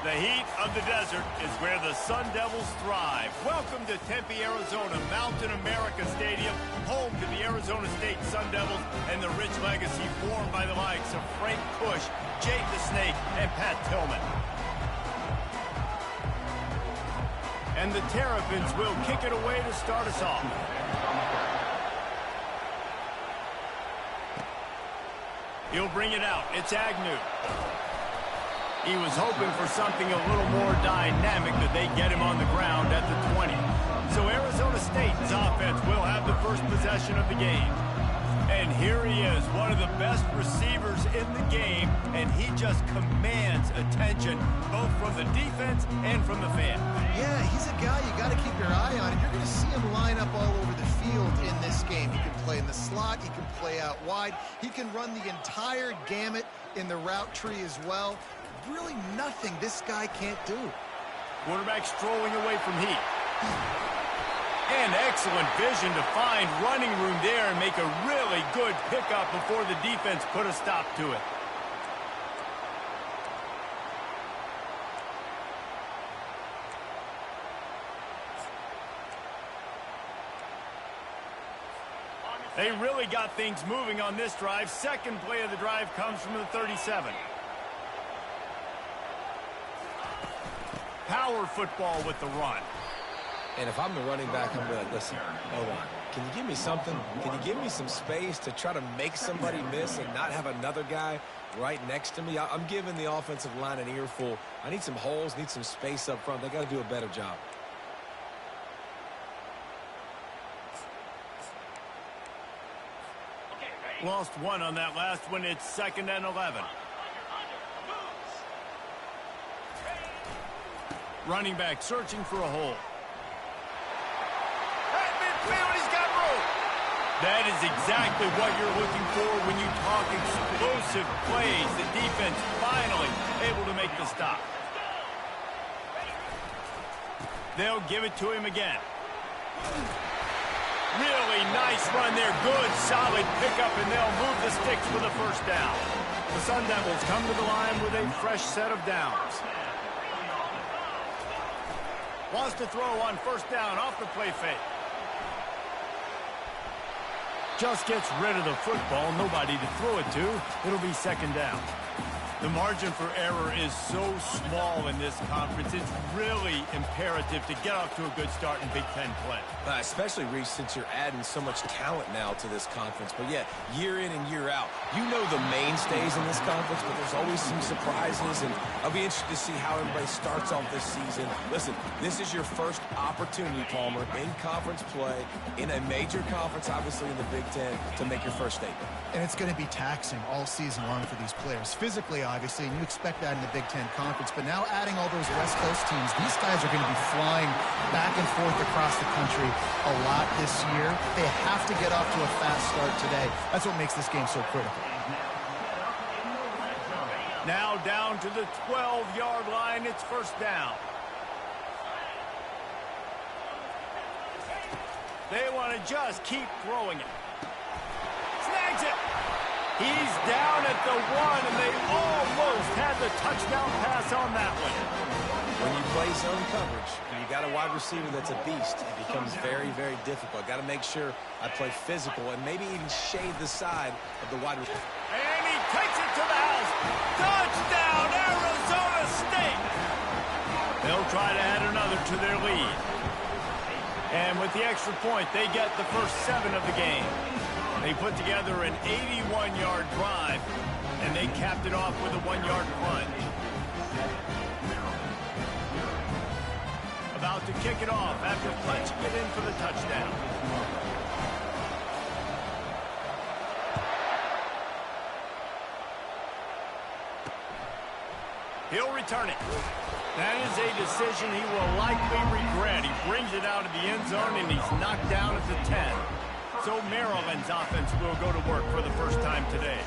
The heat of the desert is where the Sun Devils thrive. Welcome to Tempe, Arizona, Mountain America Stadium, home to the Arizona State Sun Devils and the rich legacy formed by the likes of Frank Kush, Jake the Snake, and Pat Tillman. And the Terrapins will kick it away to start us off. He'll bring it out. It's Agnew. He was hoping for something a little more dynamic, that they get him on the ground at the 20. So Arizona State's offense will have the first possession of the game. And here he is, one of the best receivers in the game, and he just commands attention, both from the defense and from the fans. Yeah, he's a guy you got to keep your eye on, and you're going to see him line up all over the field in this game. He can play in the slot, he can play out wide, he can run the entire gamut in the route tree as well. Really nothing this guy can't do. Quarterback strolling away from heat. And excellent vision to find running room there and make a really good pickup before the defense put a stop to it. They really got things moving on this drive. Second play of the drive comes from the 37. Power football with the run. And if I'm the running back, I'm going to listen, hold on. Can you give me something? Can you give me some space to try to make somebody miss and not have another guy right next to me? I'm giving the offensive line an earful. I need some holes, need some space up front. They got to do a better job. Lost one on that last one. It's 2nd and 11. Running back searching for a hole. At midfield, he's got room. That is exactly what you're looking for when you talk explosive plays. The defense finally able to make the stop. They'll give it to him again. Really nice run there. Good, solid pickup, and they'll move the sticks for the first down. The Sun Devils come to the line with a fresh set of downs. Wants to throw on first down off the play fake. Just gets rid of the football. Nobody to throw it to. It'll be 2nd down. The margin for error is so small in this conference. It's really imperative to get off to a good start in Big Ten play. Especially, Reese, since you're adding so much talent now to this conference. But, yeah, year in and year out, you know the mainstays in this conference, but there's always some surprises. And I'll be interested to see how everybody starts off this season. Listen, this is your first opportunity, Palmer, in conference play, in a major conference, obviously in the Big Ten, to make your first statement. And it's going to be taxing all season long for these players. Physically, obviously, and you expect that in the Big Ten Conference. But now adding all those West Coast teams, these guys are going to be flying back and forth across the country a lot this year. They have to get off to a fast start today. That's what makes this game so critical. Now down to the 12-yard line. It's first down. They want to just keep throwing it. Snags it. He's down at the 1, and they almost had the touchdown pass on that one. When you play zone coverage, and you got a wide receiver that's a beast, it becomes very, very difficult. Got to make sure I play physical and maybe even shade the side of the wide receiver. And he takes it to the house. Touchdown, Arizona State. They'll try to add another to their lead. And with the extra point, they get the first 7 of the game. They put together an 81-yard drive, and they capped it off with a 1-yard plunge. About to kick it off after punching it in for the touchdown. He'll return it. That is a decision he will likely regret. He brings it out of the end zone, and he's knocked down at the 10. So Maryland's offense will go to work for the first time today.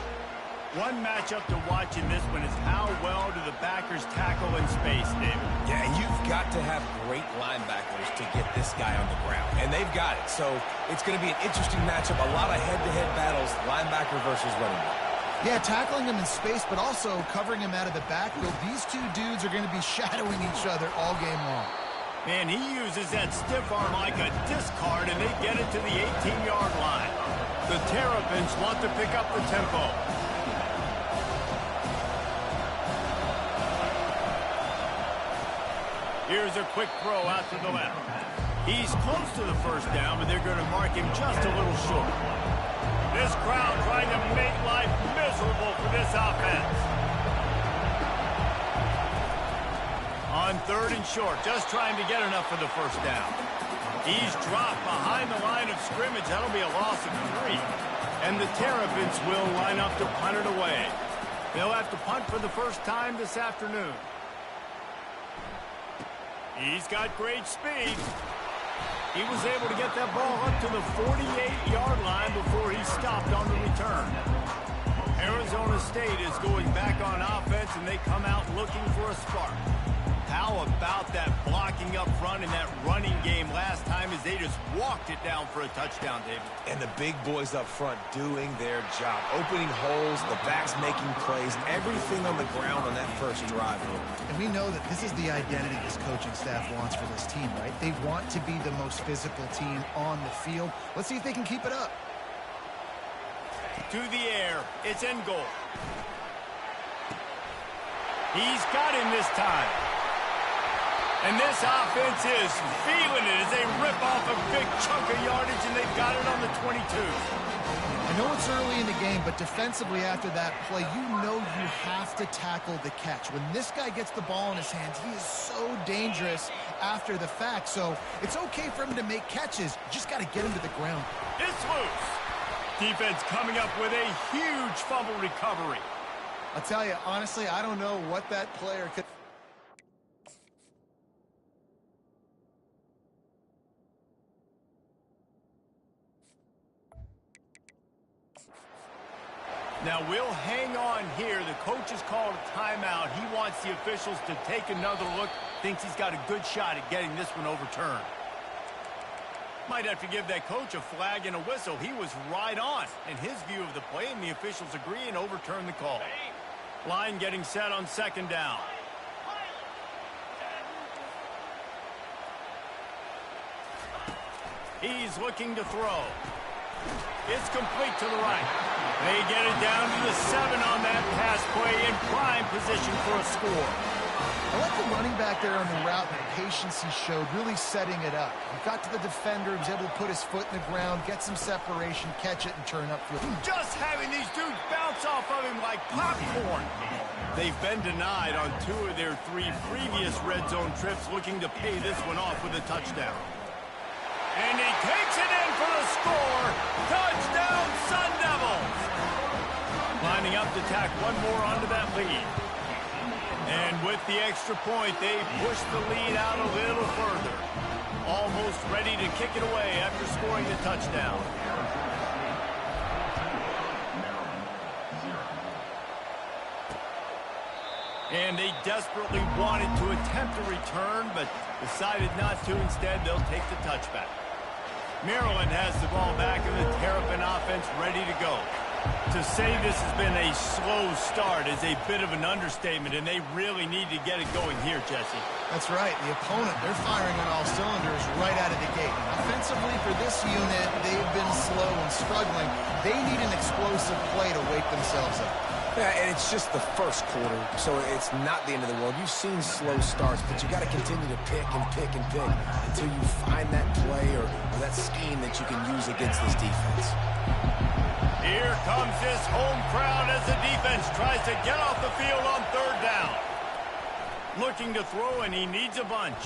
One matchup to watch in this one is how well do the backers tackle in space, David. Yeah, you've got to have great linebackers to get this guy on the ground, and they've got it. So it's going to be an interesting matchup, a lot of head-to-head battles, linebacker versus running back. Yeah, tackling him in space, but also covering him out of the backfield. These two dudes are going to be shadowing each other all game long. Man, he uses that stiff arm like a discard, and they get it to the 18-yard line. The Terrapins want to pick up the tempo. Here's a quick throw out to the left. He's close to the first down, but they're going to mark him just a little short. This crowd trying to make life miserable for this offense. On 3rd and short, just trying to get enough for the first down. He's dropped behind the line of scrimmage. That'll be a loss of 3. And the Terrapins will line up to punt it away. They'll have to punt for the first time this afternoon. He's got great speed. He was able to get that ball up to the 48-yard line before he stopped on the return. Arizona State is going back on offense, and they come out looking for a spark. How about that blocking up front and that running game last time as they just walked it down for a touchdown, David? And the big boys up front doing their job, opening holes, the backs making plays, everything on the ground on that first drive. And we know that this is the identity this coaching staff wants for this team, right? They want to be the most physical team on the field. Let's see if they can keep it up. To the air. It's in goal. He's got him this time. And this offense is feeling it as they rip off a big chunk of yardage, and they've got it on the 22. I know it's early in the game, but defensively after that play, you know you have to tackle the catch. When this guy gets the ball in his hands, he is so dangerous after the fact. So it's okay for him to make catches. You just got to get him to the ground. It's loose. Defense coming up with a huge fumble recovery. I'll tell you, honestly, I don't know what that player could... Now, we'll hang on here. The coach has called a timeout. He wants the officials to take another look. Thinks he's got a good shot at getting this one overturned. Might have to give that coach a flag and a whistle. He was right on in his view of the play, and the officials agree and overturn the call. Line getting set on 2nd down. He's looking to throw. It's complete to the right. They get it down to the 7 on that pass play in prime position for a score. I like the running back there on the route and the patience he showed, really setting it up. He got to the defender, he was able to put his foot in the ground, get some separation, catch it, and turn upfield. Just having these dudes bounce off of him like popcorn. They've been denied on 2 of their 3 previous red zone trips, looking to pay this one off with a touchdown. And he takes it in for the score. Touchdown, Sun Devils. Lining up to tack one more onto that lead. And with the extra point, they push the lead out a little further. Almost ready to kick it away after scoring the touchdown. And they desperately wanted to attempt a return, but decided not to. Instead, they'll take the touchback. Maryland has the ball back, and the Terrapin offense ready to go. To say this has been a slow start is a bit of an understatement, and they really need to get it going here, Jesse. That's right. The opponent, they're firing on all cylinders right out of the gate. Offensively, for this unit, they've been slow and struggling. They need an explosive play to wake themselves up. Yeah, and it's just the first quarter, so it's not the end of the world. You've seen slow starts, but you got to continue to pick and pick and pick until you find that play or that scheme that you can use against this defense. Here comes this home crowd as the defense tries to get off the field on 3rd down. Looking to throw, and he needs a bunch.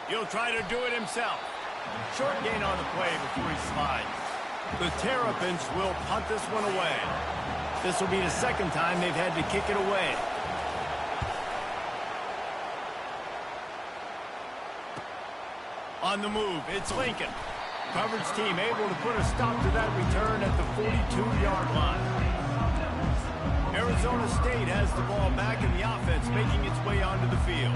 He'll try to do it himself. Short gain on the play before he slides. The Terrapins will punt this one away. This will be the 2nd time they've had to kick it away. On the move, it's Lincoln. Coverage team able to put a stop to that return at the 42-yard line. Arizona State has the ball back in the offense, making its way onto the field.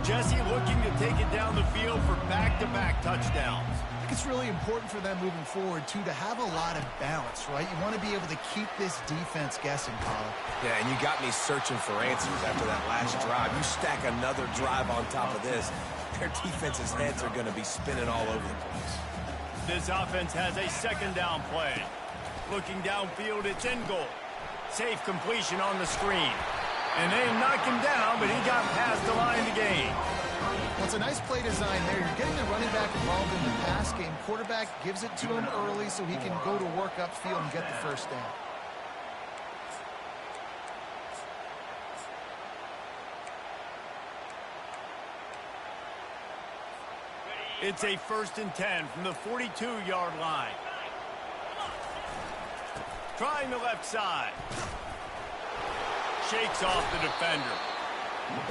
Jesse looking to take it down the field for back-to-back touchdowns. think it's really important for them moving forward, too, to have a lot of balance, right? You want to be able to keep this defense guessing, Colin. Yeah, and you got me searching for answers after that last drive. You stack another drive on top of this, their defense's heads are going to be spinning all over the place. This offense has a second down play. Looking downfield, it's in goal. Safe completion on the screen. And they knock him down, but he got past the line to gain. Well, it's a nice play design there. You're getting the running back involved in the pass game. Quarterback gives it to him early so he can go to work upfield and get the first down. It's a 1st and 10 from the 42-yard line. Trying the left side. Shakes off the defender.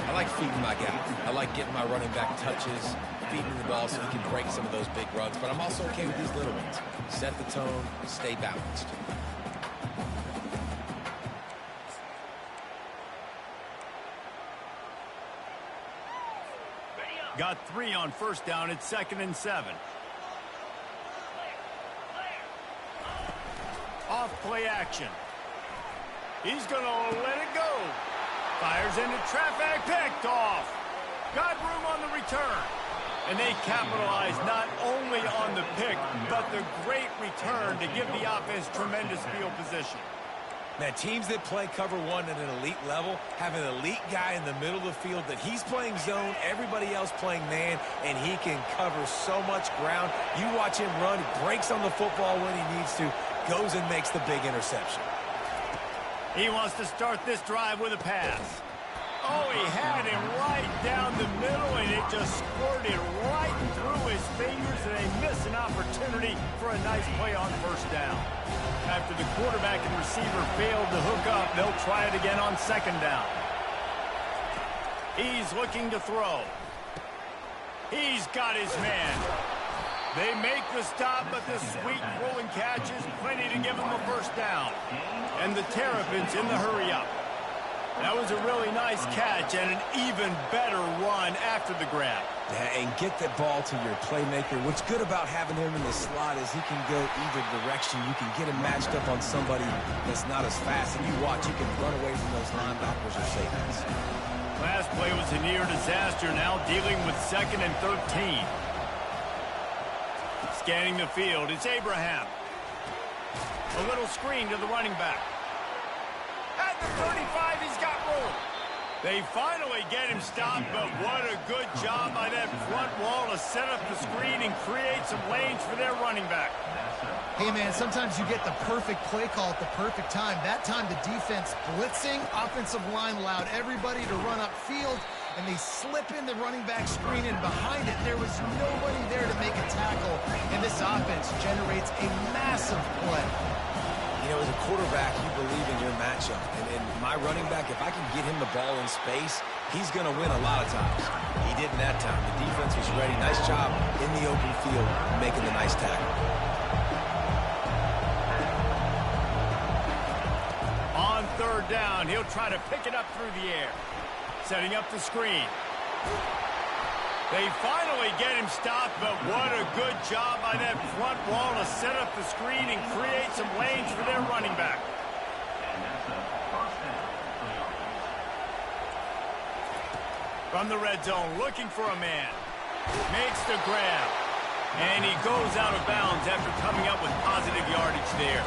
I like feeding my guy. I like getting my running back touches, feeding the ball so he can break some of those big runs. But I'm also okay with these little ones. Set the tone, stay balanced. Got 3 on 1st down. It's 2nd and 7. Off play action. He's going to let it go. Fires into traffic, picked off. Got room on the return. And they capitalize not only on the pick, but the great return to give the offense tremendous field position. Now, teams that play cover one at an elite level have an elite guy in the middle of the field that he's playing zone, everybody else playing man, and he can cover so much ground. You watch him run, he breaks on the football when he needs to, goes and makes the big interception. He wants to start this drive with a pass. Oh, he had him right down the middle, and it just squirted right through his fingers, and they miss an opportunity for a nice play on 1st down. After the quarterback and receiver failed to hook up, they'll try it again on 2nd down. He's looking to throw. He's got his man. They make the stop, but the sweet rolling catch is plenty to give them a 1st down. And the Terrapins in the hurry-up. That was a really nice catch and an even better run after the grab. Yeah, and get the ball to your playmaker. What's good about having him in the slot is he can go either direction. You can get him matched up on somebody that's not as fast. And you watch, he can run away from those linebackers or safeties. Last play was a near disaster, now dealing with 2nd and 13. Scanning the field, it's Abraham. A little screen to the running back. At the 35, he's got room. They finally get him stopped, but what a good job by that front wall to set up the screen and create some lanes for their running back. Hey, man, sometimes you get the perfect play call at the perfect time. That time the defense blitzing, offensive line allowed everybody to run upfield, and they slip in the running back screen, and behind it, there was nobody there to make a tackle, and this offense generates a massive play. You know, as a quarterback, you believe in your matchup. And my running back, if I can get him the ball in space, he's going to win a lot of times. He didn't that time. The defense was ready. Nice job in the open field making the nice tackle. On 3rd down, he'll try to pick it up through the air. Setting up the screen. They finally get him stopped, but what a good job by that front wall to set up the screen and create some lanes for their running back. From the red zone, looking for a man. Makes the grab. And he goes out of bounds after coming up with positive yardage there.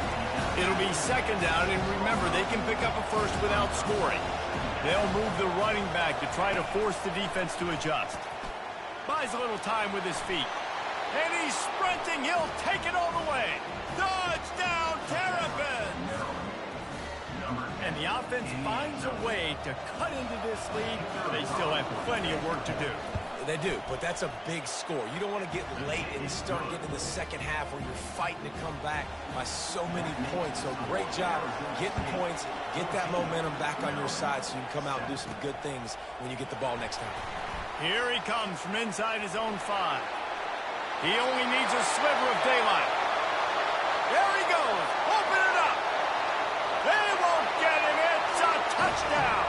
It'll be 2nd down, and remember, they can pick up a 1st without scoring. They'll move the running back to try to force the defense to adjust. Buys a little time with his feet. And he's sprinting. He'll take it all the way. Touchdown, Terrapins! And the offense finds a way to cut into this lead, but they still have plenty of work to do. They do, but that's a big score. You don't want to get late and start getting in the second half where you're fighting to come back by so many points. So great job getting points, get that momentum back on your side so you can come out and do some good things when you get the ball next time. Here he comes from inside his own 5. He only needs a sliver of daylight. There he goes. Open it up. They won't get him. It's a touchdown.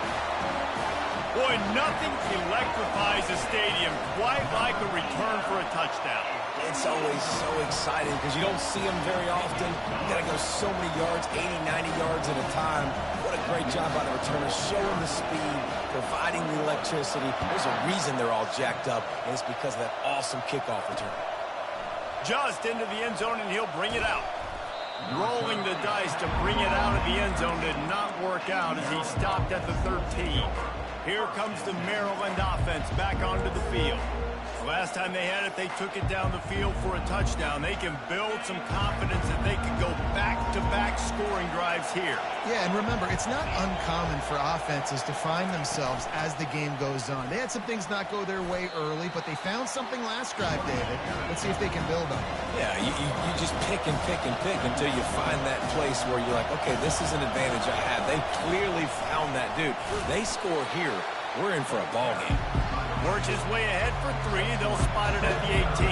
Boy, nothing electrifies a stadium quite like a return for a touchdown. It's always so exciting because you don't see them very often. You got to go so many yards, 80, 90 yards at a time. What a great job by the returner, showing the speed, providing the electricity. There's a reason they're all jacked up, and it's because of that awesome kickoff return. Just into the end zone, and he'll bring it out. Rolling the dice to bring it out of the end zone did not work out as he stopped at the 13. Here comes the Maryland offense back onto the field. Last time they had it, they took it down the field for a touchdown. They can build some confidence that they can go back-to-back scoring drives here. Yeah, and remember, it's not uncommon for offenses to find themselves as the game goes on. They had some things not go their way early, but they found something last drive, David. Let's see if they can build on it. Yeah, you just pick and pick and pick until you find that place where you're like, okay, this is an advantage I have. They clearly found that dude. They score here, we're in for a ball game. Works his way ahead for 3. They'll spot it at the 18.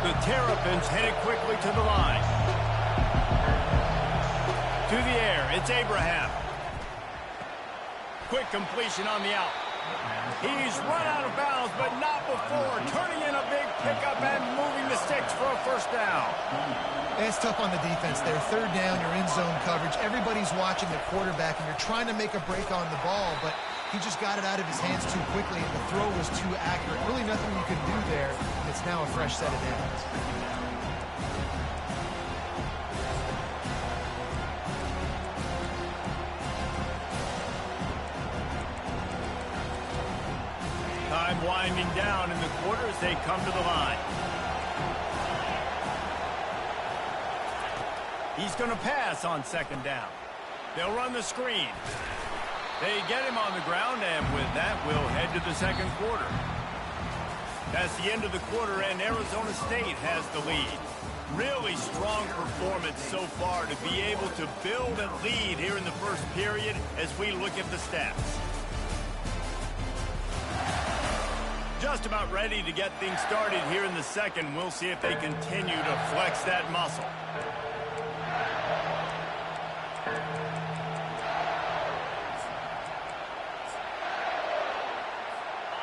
The Terrapins headed quickly to the line. To the air, it's Abraham. Quick completion on the out. He's run out of bounds, but not before. Turning in a big pickup and moving the sticks for a first down. It's tough on the defense there. Third down, you're in zone coverage. Everybody's watching the quarterback, and you're trying to make a break on the ball, but he just got it out of his hands too quickly, and the throw was too accurate. Really nothing you can do there. It's now a fresh set of downs. Time winding down in the quarter as they come to the line. He's going to pass on second down. They'll run the screen. They get him on the ground, and with that, we'll head to the second quarter. That's the end of the quarter, and Arizona State has the lead. Really strong performance so far to be able to build a lead here in the first period as we look at the stats. Just about ready to get things started here in the second. We'll see if they continue to flex that muscle.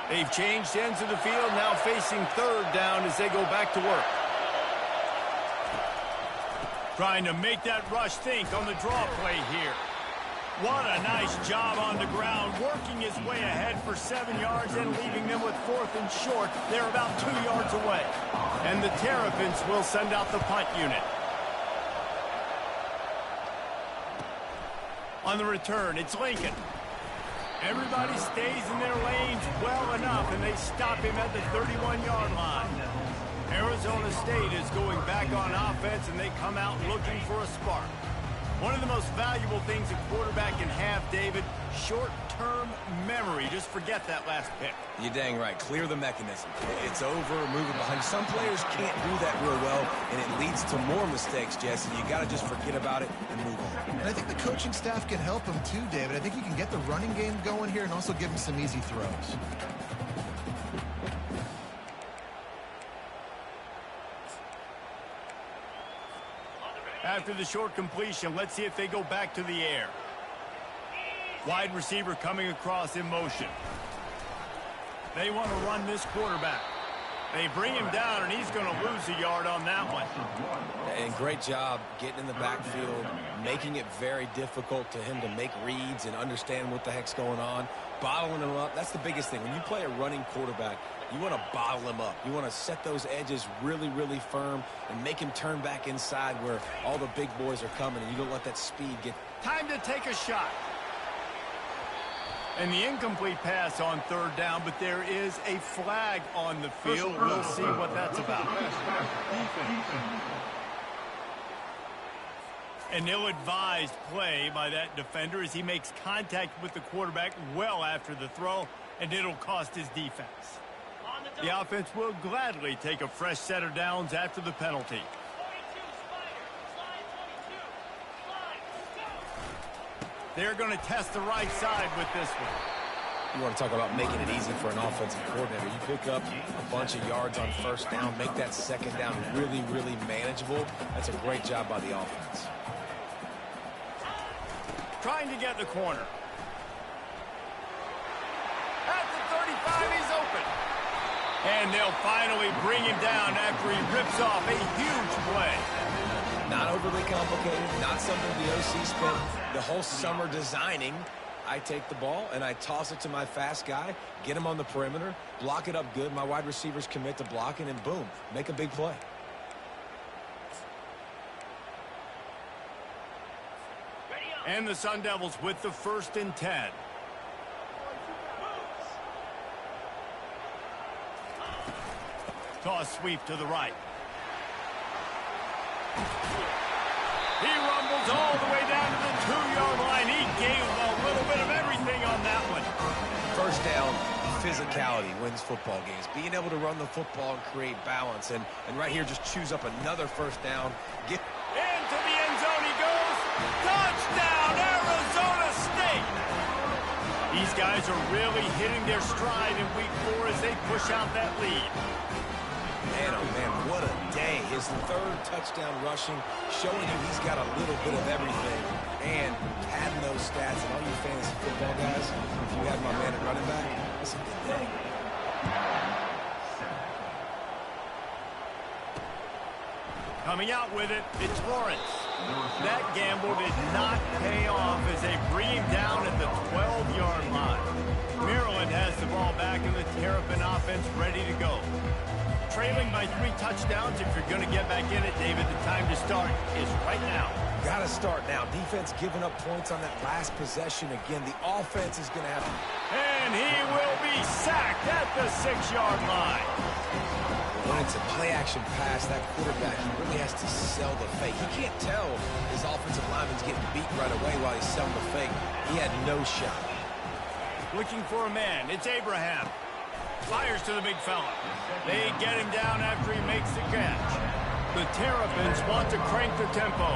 They've changed ends of the field, now facing third down as they go back to work. Trying to make that rush think on the draw play here. What a nice job on the ground, working his way ahead for 7 yards and leaving them with 4th and short. They're about 2 yards away. And the Terrapins will send out the punt unit. On the return, it's Lincoln. Everybody stays in their lanes well enough, and they stop him at the 31-yard line. Arizona State is going back on offense, and they come out looking for a spark. One of the most valuable things a quarterback can have, David, short-term memory. Just forget that last pick. You're dang right. Clear the mechanism. It's over, move it behind. Some players can't do that real well, and it leads to more mistakes, Jesse. You got to just forget about it and move on. And I think the coaching staff can help him too, David. I think you can get the running game going here and also give him some easy throws. After the short completion, let's see if they go back to the air. Wide receiver coming across in motion. They want to run this quarterback. They bring him down, and he's going to lose a yard on that one. And great job getting in the backfield, making it very difficult to him to make reads and understand what the heck's going on. Bottling him up, that's the biggest thing. When you play a running quarterback, you want to bottle him up. You want to set those edges really, really firm and make him turn back inside where all the big boys are coming, and you don't let that speed get... Time to take a shot. And the incomplete pass on third down, but there is a flag on the field. We'll see what that's about. An ill-advised play by that defender as he makes contact with the quarterback well after the throw, and it'll cost his defense. The offense will gladly take a fresh set of downs after the penalty. They're going to test the right side with this one. You want to talk about making it easy for an offensive coordinator. You pick up a bunch of yards on first down, make that second down really, really manageable. That's a great job by the offense. Trying to get the corner. And they'll finally bring him down after he rips off a huge play. Not overly complicated, not something the OC spent the whole summer designing. I take the ball and I toss it to my fast guy, get him on the perimeter, block it up good. My wide receivers commit to blocking, and boom, make a big play. And the Sun Devils with the 1st and 10. Toss sweep to the right. He rumbles all the way down to the 2-yard line. He gave a little bit of everything on that one. First down, physicality wins football games. Being able to run the football and create balance. And right here, just choose up another first down. Get into the end zone he goes. Touchdown, Arizona State. These guys are really hitting their stride in week 4 as they push out that lead. Man, oh man, what a day. His 3rd touchdown rushing, showing you he's got a little bit of everything. And padding those stats. And all you fantasy football guys, if you have my man at running back, it's a good day. Coming out with it, it's Lawrence. That gamble did not pay off as they bring him down at the 12-yard line. Maryland has the ball back and the Terrapin offense ready to go. Trailing by 3 touchdowns. If you're going to get back in it, David, the time to start is right now. Got to start now. Defense giving up points on that last possession. Again, the offense is going to have to... And he will be sacked at the 6-yard line. When it's a play-action pass, that quarterback, he really has to sell the fake. He can't tell his offensive lineman's getting beat right away while he's selling the fake. He had no shot. Looking for a man. It's Abraham. Fires to the big fella. They get him down after he makes the catch. The Terrapins want to crank the tempo.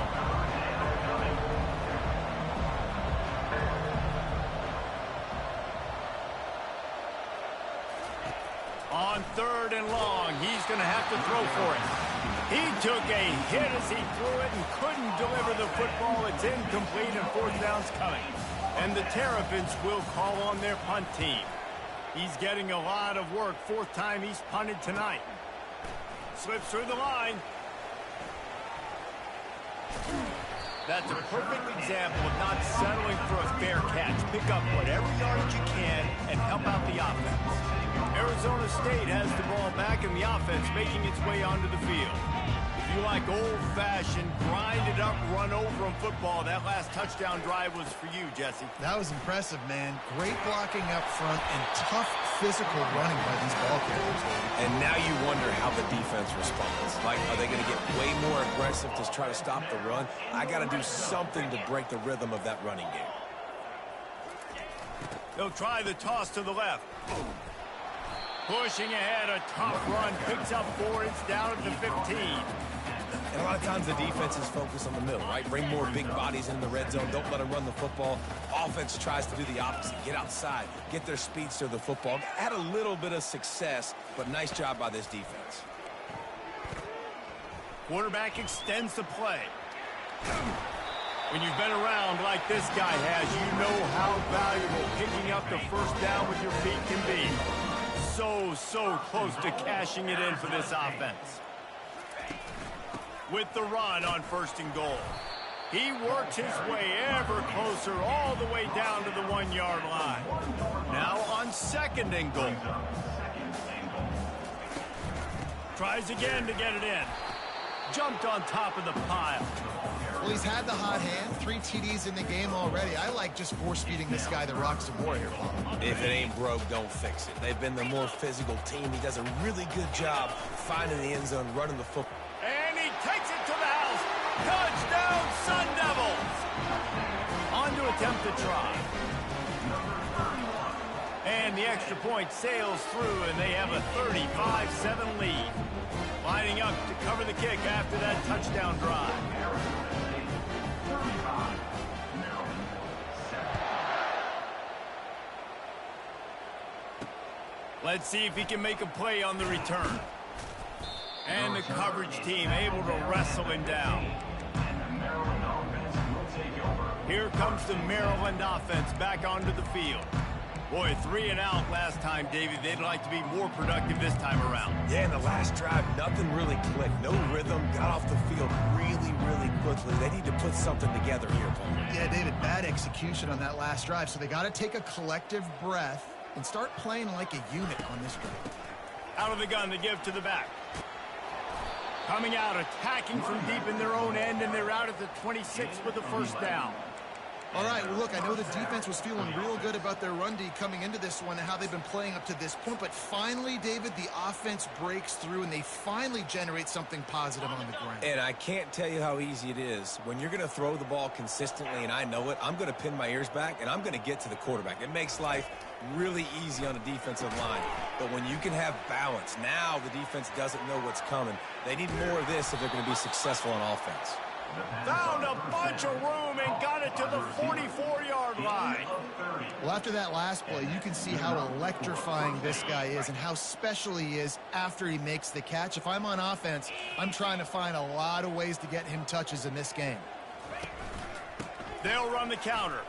On 3rd and long, he's going to have to throw for it. He took a hit as he threw it and couldn't deliver the football. It's incomplete and 4th down's coming. And the Terrapins will call on their punt team. He's getting a lot of work. 4th time he's punted tonight. Slips through the line. That's a perfect example of not settling for a fair catch. Pick up whatever yardage you can and help out the offense. Arizona State has the ball back and the offense making its way onto the field. If you like old-fashioned, grind-it-up, run-over-'em football, that last touchdown drive was for you, Jesse. That was impressive, man. Great blocking up front and tough physical running by these ball carriers. And now you wonder how the defense responds. Like, are they going to get way more aggressive to try to stop the run? I got to do something to break the rhythm of that running game. They'll try the toss to the left. Pushing ahead, a tough run, picks up 4, it's down at the 15. And a lot of times the defense is focused on the middle, right? Bring more big bodies in the red zone. Don't let them run the football. Offense tries to do the opposite. Get outside. Get their speeds to the football. Had a little bit of success, but nice job by this defense. Quarterback extends the play. When you've been around like this guy has, you know how valuable picking up the 1st down with your feet can be. So close to cashing it in for this offense. With the run on 1st and goal. He works his way ever closer all the way down to the 1-yard line. Now on 2nd and goal. Tries again to get it in. Jumped on top of the pile. Well, he's had the hot hand, 3 TDs in the game already. I like just force-feeding this guy the rock some more here, Paul. If it ain't broke, don't fix it. They've been the more physical team. He does a really good job finding the end zone, running the football. And he takes it to the house. Touchdown, Sun Devils. On to attempt to try. And the extra point sails through, and they have a 35-7 lead. Lining up to cover the kick after that touchdown drive. Let's see if he can make a play on the return. And the coverage team able to wrestle him down. Here comes the Maryland offense back onto the field. Boy, 3 and out last time, David. They'd like to be more productive this time around. Yeah, in the last drive, nothing really clicked. No rhythm, got off the field really, really quickly. They need to put something together here, Paul. Yeah, David, bad execution on that last drive, so they got to take a collective breath and start playing like a unit on this drive. Out of the gun to give to the back. Coming out, attacking from deep in their own end, and they're out at the 26 with the first down. All right, well, look, I know the defense was feeling real good about their run D coming into this one and how they've been playing up to this point, but finally, David, the offense breaks through and they finally generate something positive on the ground. And I can't tell you how easy it is. When you're going to throw the ball consistently, and I know it, I'm going to pin my ears back, and I'm going to get to the quarterback. It makes life really easy on the defensive line. But when you can have balance, now the defense doesn't know what's coming. They need more of this if they're going to be successful on offense. Found a bunch of room and got it to the 44-yard line. Well, after that last play, you can see how electrifying this guy is and how special he is after he makes the catch. If I'm on offense, I'm trying to find a lot of ways to get him touches in this game. They'll run the counter.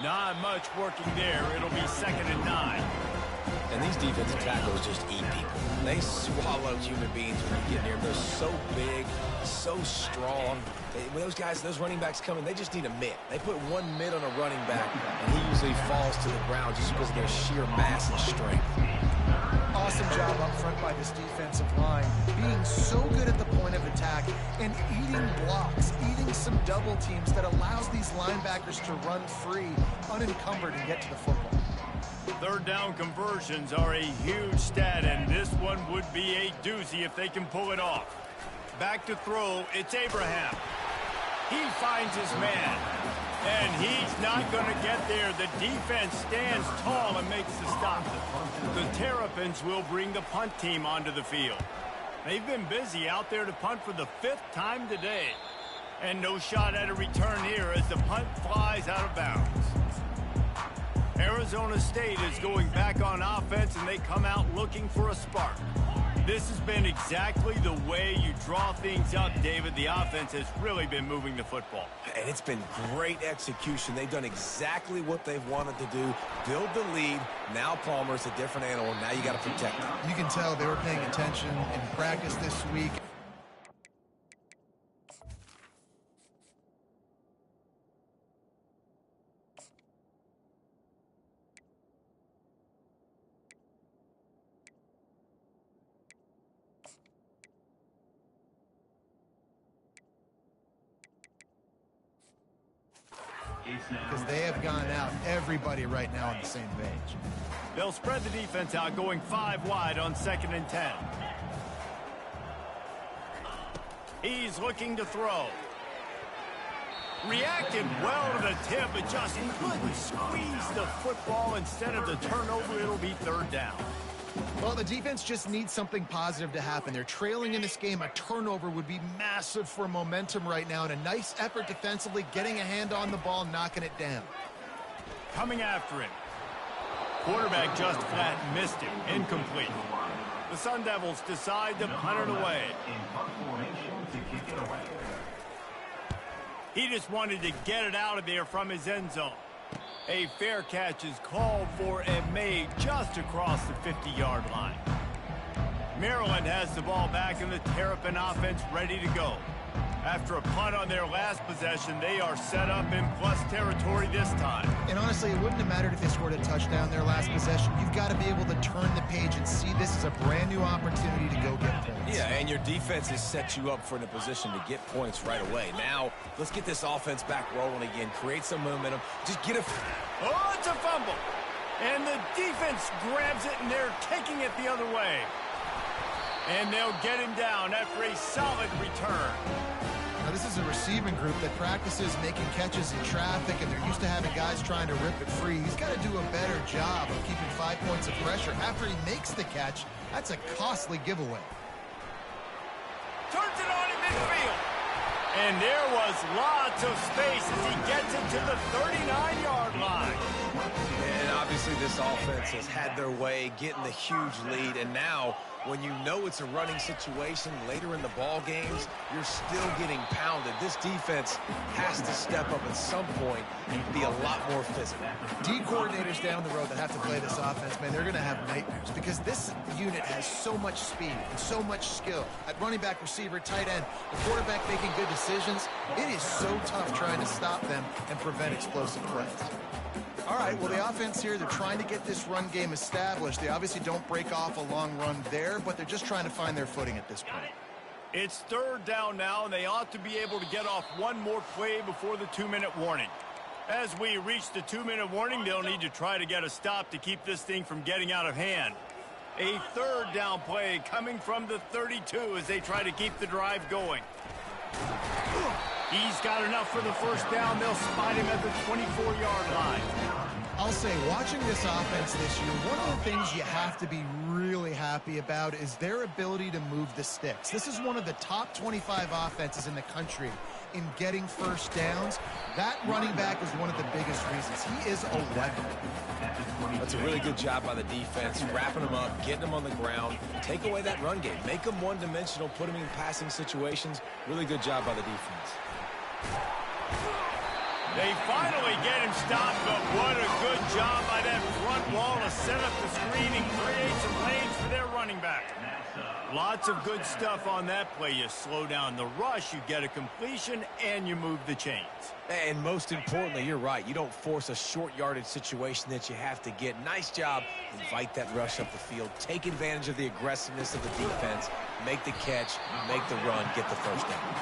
Not much working there. It'll be 2nd and 9. And these defensive tackles just eat people. They swallow human beings when you get near them. They're so big, so strong. When those guys, those running backs come in, they just need a mitt. They put one mitt on a running back, and he usually falls to the ground just because of their sheer mass and strength. Awesome job up front by this defensive line, being so good at the point of attack and eating blocks, eating some double teams that allows these linebackers to run free, unencumbered, and get to the football. 3rd down conversions are a huge stat, and this one would be a doozy if they can pull it off. Back to throw, it's Abraham. He finds his man, and he's not going to get there. The defense stands tall and makes the stop. The Terrapins will bring the punt team onto the field. They've been busy out there to punt for the 5th time today. And no shot at a return here as the punt flies out of bounds. Arizona State is going back on offense, and they come out looking for a spark. This has been exactly the way you draw things up, David. The offense has really been moving the football. And it's been great execution. They've done exactly what they've wanted to do. Build the lead. Now Palmer's a different animal. Now you got to protect him. You can tell they were paying attention in practice this week. Because they have gone out, everybody right now on the same page. They'll spread the defense out, going 5 wide on 2nd and 10. He's looking to throw. Reacted well to the tip, but just couldn't squeeze the football. Instead of the turnover, it'll be 3rd down. Well, the defense just needs something positive to happen. They're trailing in this game. A turnover would be massive for momentum right now, and a nice effort defensively, getting a hand on the ball, knocking it down. Coming after him. Quarterback just flat missed him. Incomplete. The Sun Devils decide to punt it away. He just wanted to get it out of there from his end zone. A fair catch is called for and made just across the 50-yard line. Maryland has the ball back, and the Terrapin offense ready to go. After a punt on their last possession, they are set up in plus territory this time. And honestly, it wouldn't have mattered if they scored a touchdown their last possession. You've got to be able to turn the page and see this as a brand new opportunity to go get points. Yeah, and your defense has set you up for a position to get points right away. Now, let's get this offense back rolling again. Create some momentum. Just get a... Oh, it's a fumble. And the defense grabs it, and they're taking it the other way. And they'll get him down after a solid return. Now, this is a receiving group that practices making catches in traffic, and they're used to having guys trying to rip it free. He's got to do a better job of keeping 5 points of pressure. After he makes the catch, that's a costly giveaway. Turns it on in midfield. And there was lots of space as he gets it to the 39-yard line. And Obviously, this offense has had their way, getting the huge lead, and now when you know it's a running situation later in the ball games, you're still getting pounded. This defense has to step up at some point and be a lot more physical. D coordinators down the road that have to play this offense, man, they're going to have nightmares because this unit has so much speed and so much skill. At running back, receiver, tight end, the quarterback making good decisions, it is so tough trying to stop them and prevent explosive plays. All right, well, the offense here, they're trying to get this run game established. They obviously don't break off a long run there, but they're just trying to find their footing at this point. It's third down now, and they ought to be able to get off one more play before the 2-minute warning. As we reach the 2-minute warning, they'll need to try to get a stop to keep this thing from getting out of hand. A third down play coming from the 32 as they try to keep the drive going. He's got enough for the first down. They'll spot him at the 24-yard line. I'll say, watching this offense this year, one of the things you have to be really happy about is their ability to move the sticks. This is one of the top 25 offenses in the country in getting first downs. That running back is one of the biggest reasons. He is a weapon. That's a really good job by the defense, wrapping them up, getting them on the ground, take away that run game, make them one-dimensional, put them in passing situations. Really good job by the defense. They finally get him stopped, but what a good job by that front wall to set up the screen and create some lanes for their running back. Lots of good stuff on that play. You slow down the rush, you get a completion, and you move the chains. And most importantly, you're right. You don't force a short yardage situation that you have to get. Nice job. Invite that rush up the field. Take advantage of the aggressiveness of the defense. Make the catch, make the run, get the first down.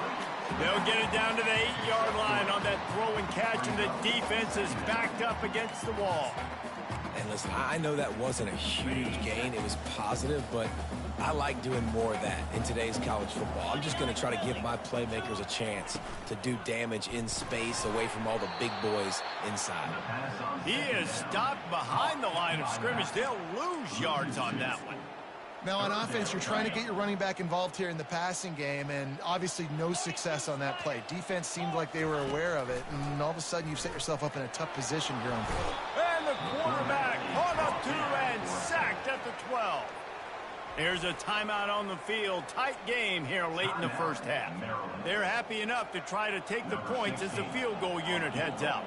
They'll get it down to the 8-yard line on that throw and catch, and the defense is backed up against the wall. And listen, I know that wasn't a huge gain. It was positive, but I like doing more of that in today's college football. I'm just going to try to give my playmakers a chance to do damage in space away from all the big boys inside. He is stopped behind the line of scrimmage. They'll lose yards on that one. Now, on offense, you're trying to get your running back involved here in the passing game, and obviously no success on that play. Defense seemed like they were aware of it, and all of a sudden you've set yourself up in a tough position here on field. And the quarterback caught up to and sacked at the 12. Here's a timeout on the field. Tight game here late in the first half. They're happy enough to try to take the points as the field goal unit heads out.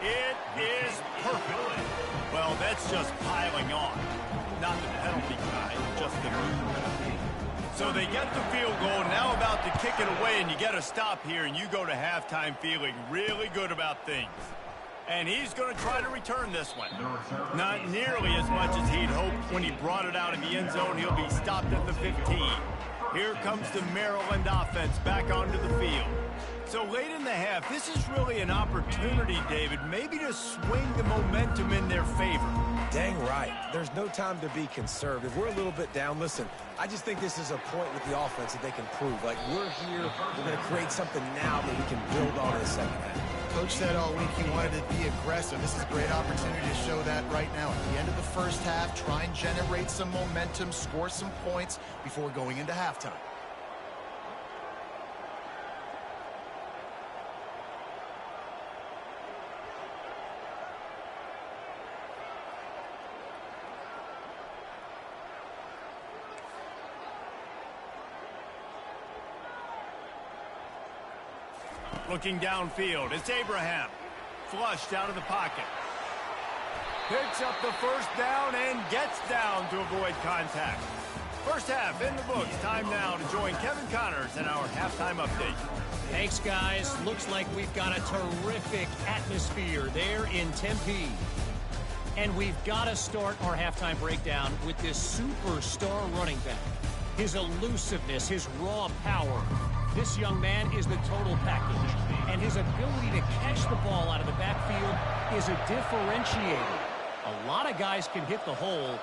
It is perfect. Well, that's just piling on. Not the penalty guy, just the move. So they get the field goal, now about to kick it away, and you get a stop here, and you go to halftime feeling really good about things. And he's going to try to return this one. Not nearly as much as he'd hoped when he brought it out of the end zone. He'll be stopped at the 15. Here comes the Maryland offense back onto the field. So late in the half, this is really an opportunity, David, maybe to swing the momentum in their favor. Dang right. There's no time to be conservative. We're a little bit down. Listen, I just think this is a point with the offense that they can prove. Like, we're here, we're going to create something now that we can build on in the second half. Coach said all week he wanted to be aggressive. This is a great opportunity to show that right now. At the end of the first half, try and generate some momentum, score some points before going into halftime. Looking downfield, it's Abraham. Flushed out of the pocket. Picks up the first down and gets down to avoid contact. First half in the books. Time now to join Kevin Connors in our halftime update. Thanks, guys. Looks like we've got a terrific atmosphere there in Tempe. And we've got to start our halftime breakdown with this superstar running back. His elusiveness, his raw power. This young man is the total package, and his ability to catch the ball out of the backfield is a differentiator. A lot of guys can hit the hole.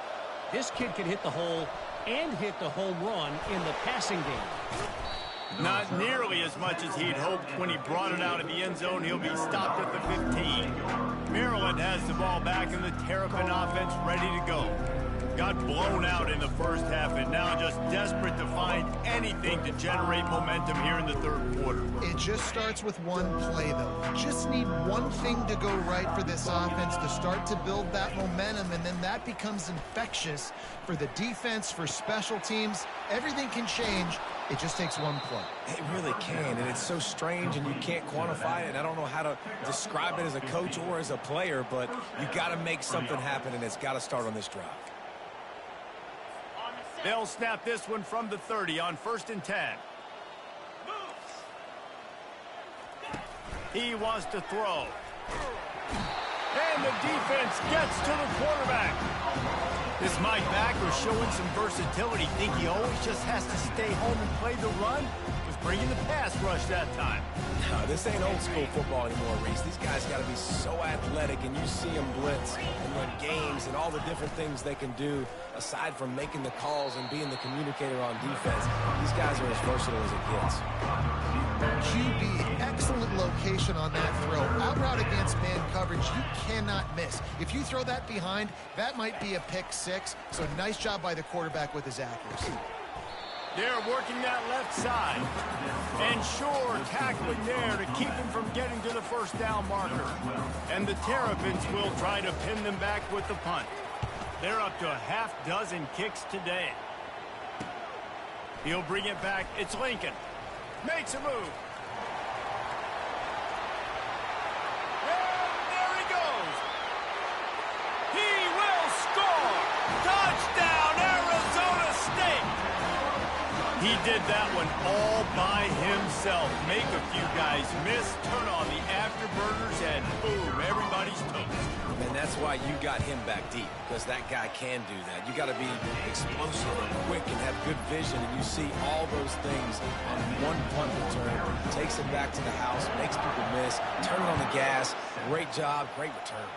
This kid can hit the hole and hit the home run in the passing game. Not nearly as much as he'd hoped when he brought it out of the end zone. He'll be stopped at the 15. Maryland has the ball back, and the Terrapin offense ready to go. got blown out in the first half and now just desperate to find anything to generate momentum here in the third quarter. It just starts with one play, though. You just need one thing to go right for this offense to start to build that momentum, and then that becomes infectious for the defense, for special teams. Everything can change. It just takes one play. It really can, and it's so strange, and you can't quantify it. And I don't know how to describe it as a coach or as a player, but you got to make something happen, and it's got to start on this drive. They'll snap this one from the 30 on 1st and 10. He wants to throw. And the defense gets to the quarterback. This Mike backer showing some versatility. Think he always just has to stay home and play the run? Was bringing the pass rush that time. No, this ain't old school football anymore, Reese. These guys got to be so athletic, and you see them blitz and run games and all the different things they can do aside from making the calls and being the communicator on defense. These guys are as versatile as it gets. QB, excellent location on that throw. Out route against man coverage, you cannot miss. If you throw that behind, that might be a pick six. So nice job by the quarterback with his accuracy. They're working that left side. And sure, tackling there to keep him from getting to the first down marker. And the Terrapins will try to pin them back with the punt. They're up to a half dozen kicks today. He'll bring it back. It's Lincoln. Makes a move. And there he goes. He will score. Touchdown, Arizona State. He did that one all by himself. Make a few guys miss, turn on the afterburners, and boom, everybody's toast. And that's why you got him back deep, because that guy can do that. You got to be explosive and quick and have good vision, and you see all those things on one punt return. Takes it back to the house, makes people miss, turn on the gas. Great job, great return.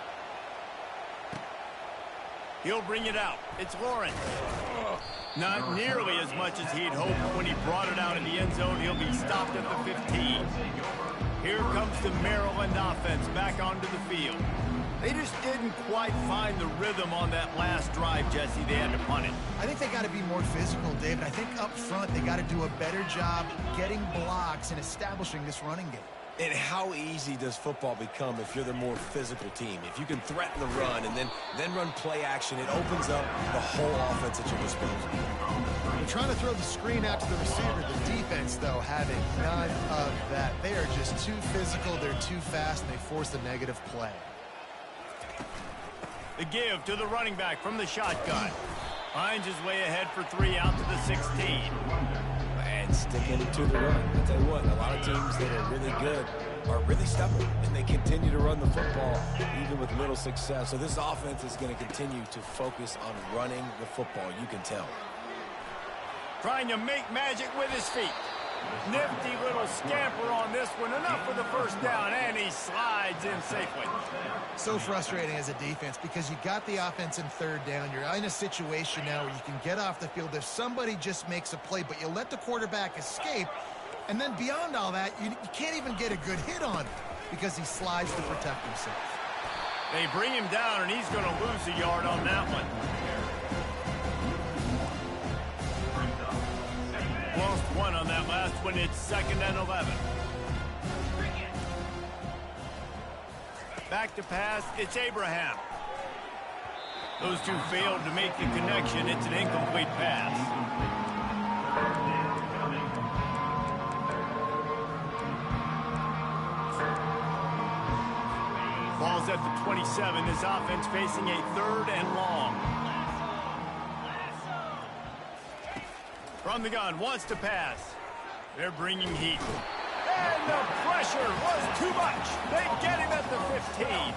He'll bring it out. It's Lawrence. Not nearly as much as he'd hoped when he brought it out in the end zone. He'll be stopped at the 15. Here comes the Maryland offense back onto the field. They just didn't quite find the rhythm on that last drive, Jesse. They had to punt it. I think they got to be more physical, David. I think up front they got to do a better job getting blocks and establishing this running game. And how easy does football become if you're the more physical team? If you can threaten the run and then run play action, it opens up the whole offense at your disposal. They're trying to throw the screen out to the receiver. The defense, though, having none of that. They are just too physical, they're too fast, and they force a negative play. The give to the running back from the shotgun. Finds his way ahead for 3 out to the 16. And sticking to the run. I'll tell you what, a lot of teams that are really good are really stubborn, and they continue to run the football even with little success. So this offense is going to continue to focus on running the football, you can tell. Trying to make magic with his feet. Nifty little scamper on this one. Enough for the first down, and he slides in safely. So frustrating as a defense because you got the offense in third down. You're in a situation now where you can get off the field if somebody just makes a play, but you let the quarterback escape, and then beyond all that, you can't even get a good hit on him because he slides to protect himself. They bring him down, and he's going to lose a yard on that one. Lost one on that last one. It's 2nd and 11. Back to pass. It's Abraham. Those two failed to make the connection. It's an incomplete pass. Ball's at the 27. This offense facing a 3rd and long. From the gun, wants to pass. They're bringing heat. And the pressure was too much. They get him at the 15.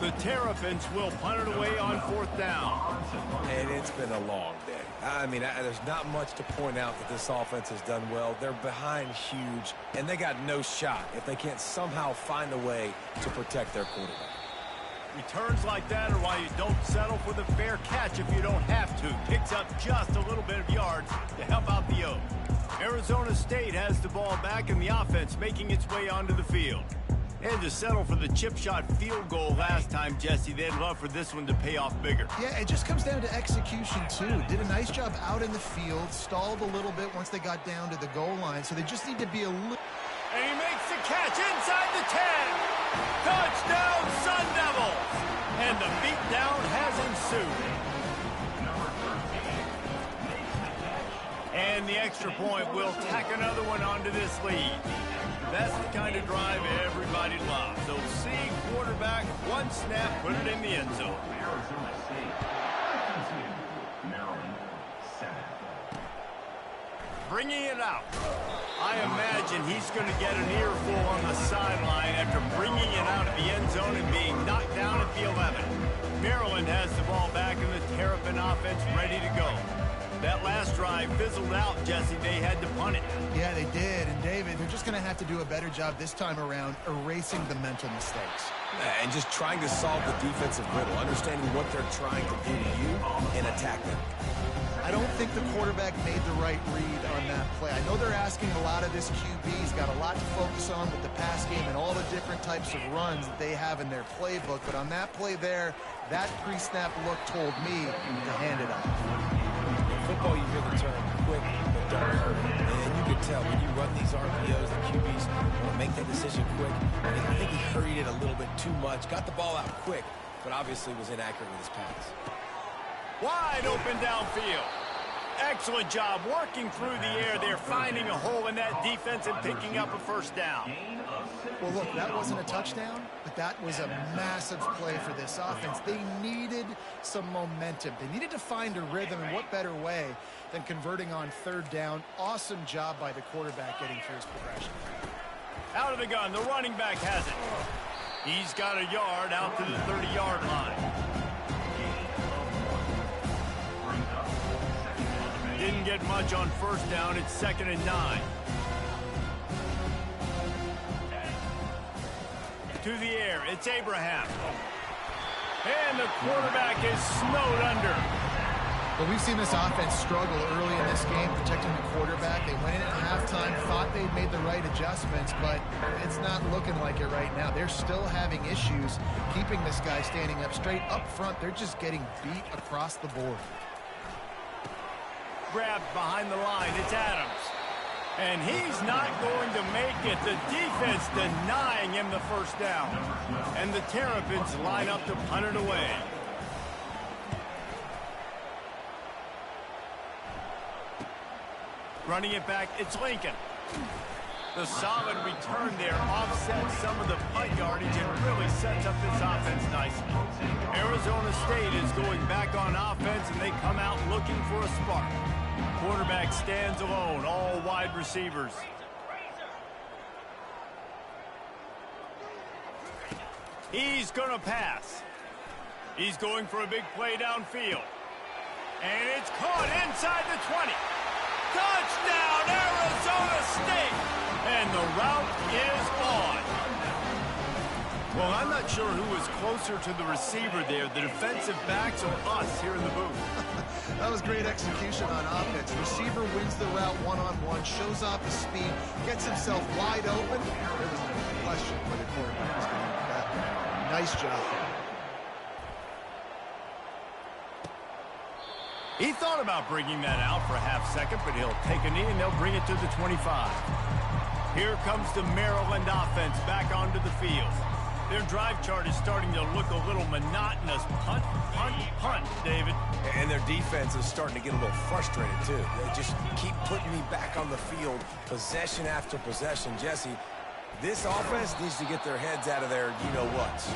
The Terrapins will punt it away on 4th down. And it's been a long day. I mean, there's not much to point out that this offense has done well. They're behind huge, and they got no shot if they can't somehow find a way to protect their quarterback. Returns like that are why you don't settle for the fair catch if you don't have to. Picks up just a little bit of yards to help out the O. Arizona State has the ball back and the offense making its way onto the field. And to settle for the chip shot field goal last time, Jesse, they'd love for this one to pay off bigger. Yeah, it just comes down to execution, too. Did a nice job out in the field, stalled a little bit once they got down to the goal line, so they just need to be a little... And he makes the catch inside the 10. Touchdown, Sun Devils! And the beatdown has ensued. And the extra point will tack another one onto this lead. That's the kind of drive everybody loves. So see quarterback, one snap, put it in the end zone. Bringing it out. I imagine he's going to get an earful on the sideline after bringing it out of the end zone and being knocked down at the 11. Maryland has the ball back and the Terrapin offense ready to go. That last drive fizzled out, Jesse. They had to punt it. Yeah, they did. And, David, they're just going to have to do a better job this time around erasing the mental mistakes. And just trying to solve the defensive riddle, understanding what they're trying to do to you and attack them. I don't think the quarterback made the right read on that play. I know they're asking a lot of this QB. He's got a lot to focus on with the pass game and all the different types of runs that they have in their playbook. But on that play there, that pre-snap look told me to hand it off. Football, you hear the term quick but don't hurt. And you can tell when you run these RPOs, the QBs want to make that decision quick. I think he hurried it a little bit too much, got the ball out quick, but obviously was inaccurate with his pass. Wide open downfield. Excellent job working through the air there, finding a hole in that defense and picking up a first down. Well, look, that wasn't a touchdown, but that was a massive play for this offense. They needed some momentum. They needed to find a rhythm, and what better way than converting on third down. Awesome job by the quarterback getting through his progression. Out of the gun, the running back has it. He's got a yard out to the 30-yard line. Didn't get much on first down. It's 2nd and 9. To the air, it's Abraham. And the quarterback is snowed under. Well, we've seen this offense struggle early in this game, protecting the quarterback. They went in at halftime, thought they'd made the right adjustments, but it's not looking like it right now. They're still having issues keeping this guy standing up straight. Up front, they're just getting beat across the board. Grabbed behind the line, it's Adams. And he's not going to make it. The defense denying him the first down. And the Terrapins line up to punt it away. Running it back, it's Lincoln. The solid return there offsets some of the punt yardage and really sets up this offense nicely. Arizona State is going back on offense, and they come out looking for a spark. Quarterback stands alone, all wide receivers. He's going to pass. He's going for a big play downfield. And it's caught inside the 20. Touchdown, Arizona State! And the route is on. Well, I'm not sure who was closer to the receiver there, the defensive backs or us here in the booth. That was great execution on offense. Receiver wins the route one-on-one, shows off his speed, gets himself wide open. There was no question whether the quarterback was going to do that. Nice job. He thought about bringing that out for a half second, but he'll take a knee and they'll bring it to the 25. Here comes the Maryland offense back onto the field. Their drive chart is starting to look a little monotonous. Punt, punt, punt, David. And their defense is starting to get a little frustrated, too. They just keep putting me back on the field, possession after possession. Jesse, this offense needs to get their heads out of their you-know-whats.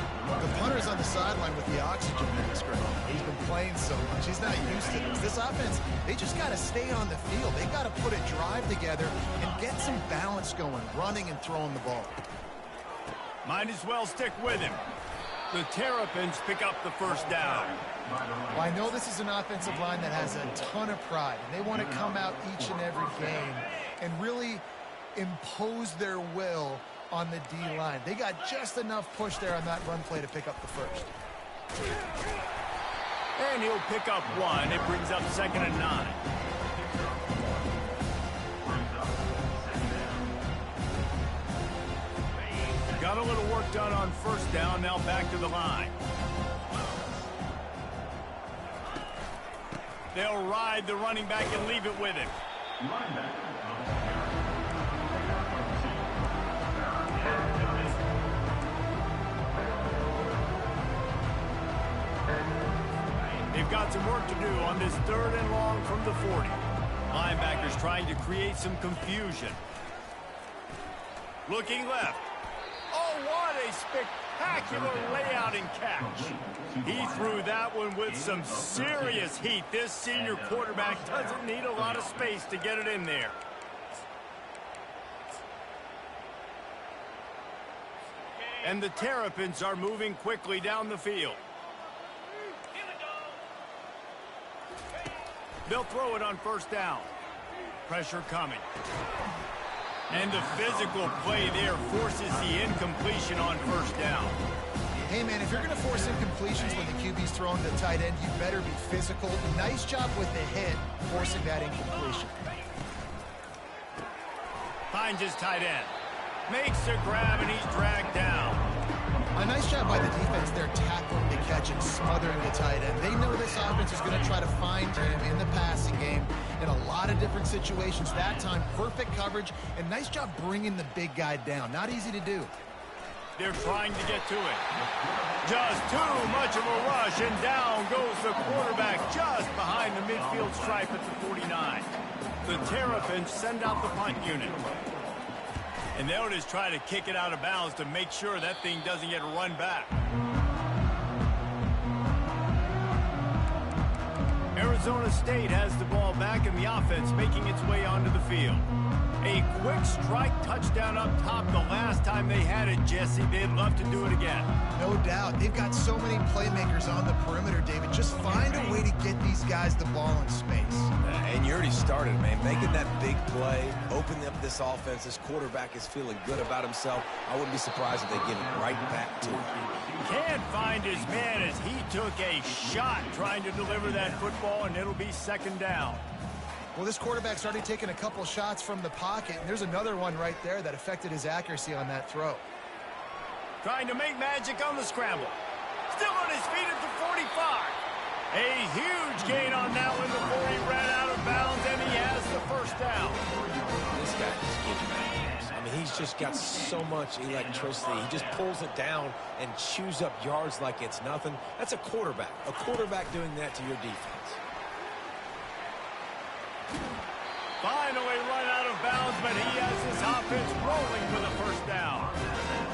The punter's on the sideline with the oxygen mask right now. He's been playing so much. He's not used to this. This offense, they just got to stay on the field. They got to put a drive together and get some balance going, running and throwing the ball. Might as well stick with him. The Terrapins pick up the first down. Well, I know this is an offensive line that has a ton of pride, and they want to come out each and every game and really impose their will on the D-line. They got just enough push there on that run play to pick up the first. And he'll pick up one. It brings up 2nd and 9. Got a little work done on first down, now back to the line. They'll ride the running back and leave it with him. They've got some work to do on this 3rd and long from the 40. Linebackers trying to create some confusion. Looking left. Oh, what a spectacular layout and catch. He threw that one with some serious heat. This senior quarterback doesn't need a lot of space to get it in there. And the Terrapins are moving quickly down the field. They'll throw it on first down. Pressure coming. And the physical play there forces the incompletion on first down. Hey, man, if you're going to force incompletions when the QB's throwing to the tight end, you better be physical. Nice job with the hit, forcing that incompletion. Finds his tight end. Makes the grab, and he's dragged down. A nice job by the defense there, tackling the catch and smothering the tight end. They know this offense is going to try to find him in the passing game in a lot of different situations. That time, perfect coverage, and nice job bringing the big guy down. Not easy to do. They're trying to get to it. Just too much of a rush, and down goes the quarterback just behind the midfield stripe at the 49. The Terrapins send out the punt unit. And they'll just try to kick it out of bounds to make sure that thing doesn't get run back. Arizona State has the ball back, and the offense making its way onto the field. A quick strike touchdown up top the last time they had it, Jesse. They'd love to do it again. No doubt. They've got so many playmakers on the perimeter, David. Just find a way to get these guys the ball in space. And you already started, man. Making that big play, opening up this offense. This quarterback is feeling good about himself. I wouldn't be surprised if they give it right back to him. Can't find his man as he took a shot trying to deliver that football, and it'll be second down. Well, this quarterback's already taken a couple shots from the pocket, and there's another one right there that affected his accuracy on that throw. Trying to make magic on the scramble. Still on his feet at the 45. A huge gain on that one before he ran out of bounds, and he has the first down. This guy just gives man. I mean, he's just got so much electricity. He just pulls it down and chews up yards like it's nothing. That's a quarterback. A quarterback doing that to your defense. Finally run out of bounds, but he has his offense rolling for the first down.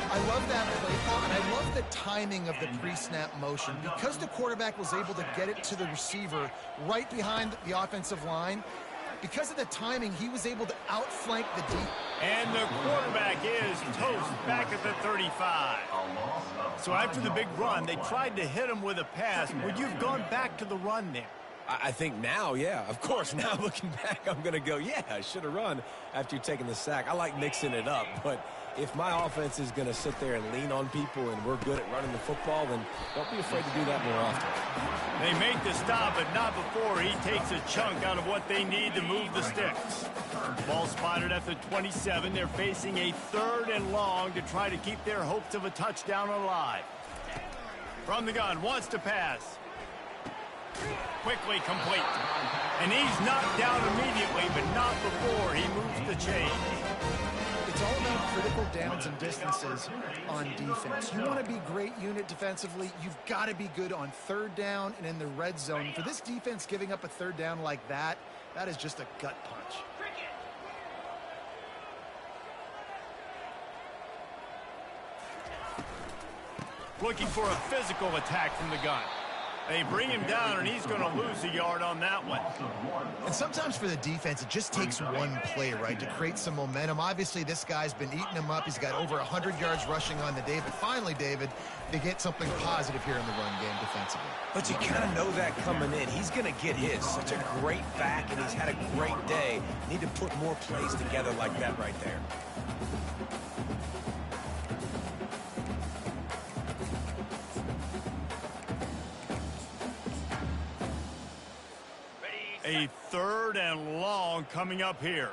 I love that play call, and I love the timing of the pre-snap motion. Because the quarterback was able to get it to the receiver right behind the offensive line, because of the timing, he was able to outflank the deep. And the quarterback is toast back at the 35. So after the big run, they tried to hit him with a pass. Would you have gone back to the run there? I think now, yeah. Of course, now looking back, I'm going to go, yeah, I should have run after taking the sack. I like mixing it up, but if my offense is going to sit there and lean on people and we're good at running the football, then don't be afraid to do that more often. They make the stop, but not before he takes a chunk out of what they need to move the sticks. Ball spotted at the 27. They're facing a 3rd and long to try to keep their hopes of a touchdown alive. From the gun, wants to pass. Quickly complete. And he's knocked down immediately, but not before he moves the chain. It's all about critical downs and distances on defense. You want to be great unit defensively, you've got to be good on 3rd down and in the red zone. For this defense giving up a 3rd down like that, that is just a gut punch. Looking for a physical attack from the gun. They bring him down, and he's going to lose a yard on that one. And sometimes for the defense, it just takes one play, right, to create some momentum. Obviously, this guy's been eating him up. He's got over 100 yards rushing on the day. But finally, David, they get something positive here in the run game defensively. But you kind of know that coming in. He's going to get his. Such a great back, and he's had a great day. Need to put more plays together like that right there. A 3rd and long coming up here.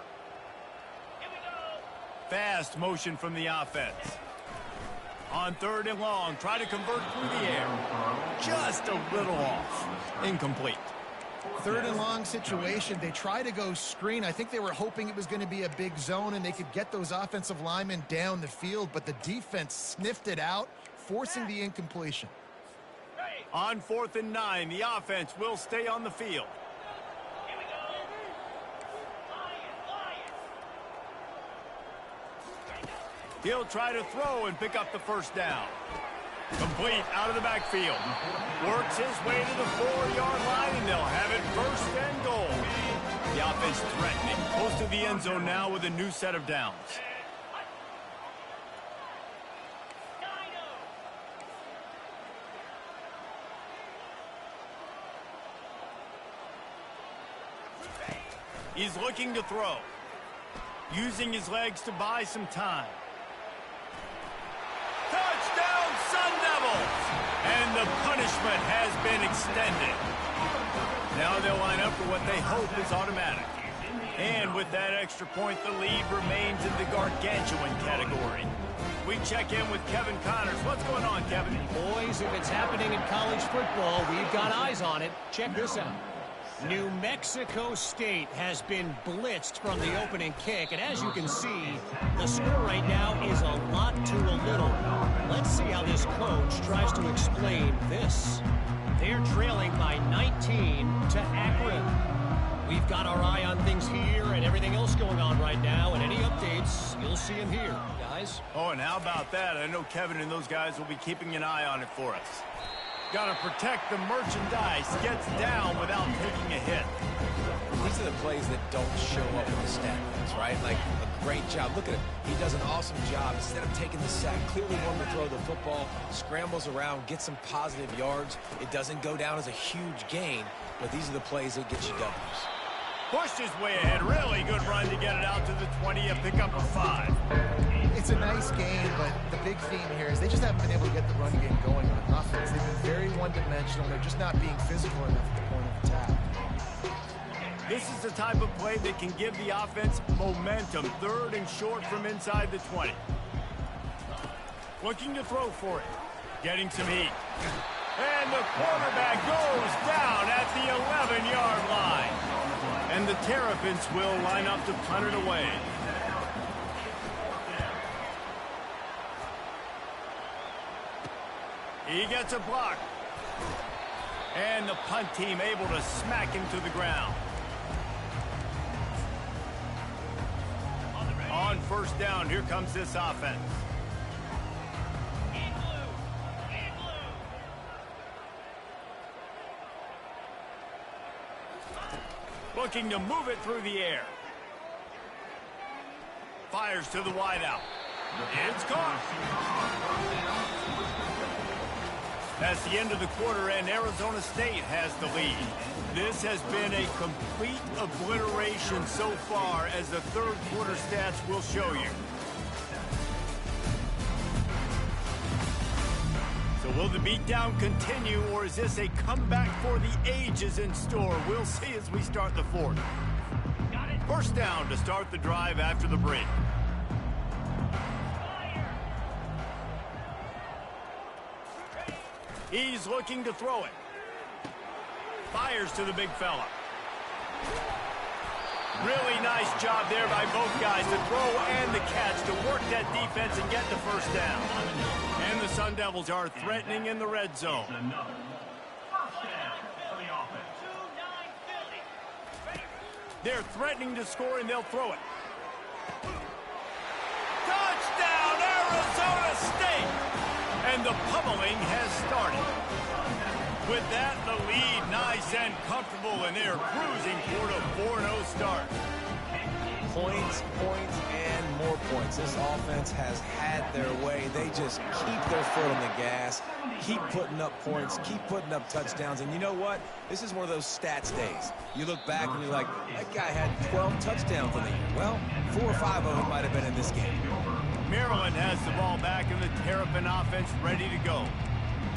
Fast motion from the offense. On 3rd and long, try to convert through the air. Just a little off. Incomplete. 3rd and long situation. They try to go screen. I think they were hoping it was going to be a big zone and they could get those offensive linemen down the field, but the defense sniffed it out, forcing the incompletion. On 4th and 9, the offense will stay on the field. He'll try to throw and pick up the 1st down. Complete out of the backfield. Works his way to the 4-yard line, and they'll have it 1st and goal. The offense threatening, close to the end zone now with a new set of downs. He's looking to throw, using his legs to buy some time. Touchdown, Sun Devils! And the punishment has been extended. Now they'll line up for what they hope is automatic. And with that extra point, the lead remains in the gargantuan category. We check in with Kevin Connors. What's going on, Kevin? Boys, if it's happening in college football, we've got eyes on it. Check this out. New Mexico State has been blitzed from the opening kick, and as you can see, the score right now is a lot to a little. Let's see how this coach tries to explain this. They're trailing by 19 to Akron. We've got our eye on things here and everything else going on right now, and any updates, you'll see them here, guys. Oh, and how about that? I know Kevin and those guys will be keeping an eye on it for us. Got to protect the merchandise. Gets down without taking a hit. These are the plays that don't show up in the stat books, right? Like a great job. Look at him. He does an awesome job. Instead of taking the sack, clearly wanting to throw the football, scrambles around, gets some positive yards. It doesn't go down as a huge gain, but these are the plays that get you W's. Pushed his way ahead. Really good run to get it out to the 20 and pick up a 5. It's a nice game, but the big theme here is they just haven't been able to get the run game going on offense. They've been very one-dimensional. They're just not being physical enough at the point of attack. This is the type of play that can give the offense momentum. 3rd and short from inside the 20. Looking to throw for it. Getting some heat. And the quarterback goes down at the 11-yard line. And the Terrapins will line up to punt it away. He gets a block. And the punt team able to smack him to the ground. On 1st down, here comes this offense. Looking to move it through the air. Fires to the wideout. It's caught. That's the end of the quarter, and Arizona State has the lead. This has been a complete obliteration so far, as the 3rd quarter stats will show you. So will the beatdown continue, or is this a comeback for the ages in store? We'll see as we start the 4th. 1st down to start the drive after the break. He's looking to throw it. Fires to the big fella. Really nice job there by both guys to throw and the catch to work that defense and get the 1st down. And the Sun Devils are threatening in the red zone. They're threatening to score, and they'll throw it. Touchdown, Arizona State! And the pummeling has started. With that, the lead nice and comfortable, and they're cruising toward a 4-0 start. Points, and more points. This offense has had their way. They just keep their foot on the gas, keep putting up points, keep putting up touchdowns. And you know what? This is one of those stats days. You look back and you're like, that guy had 12 touchdowns in the year. Well, 4 or 5 of them might have been in this game. Maryland has the ball back, and the Terrapin offense ready to go.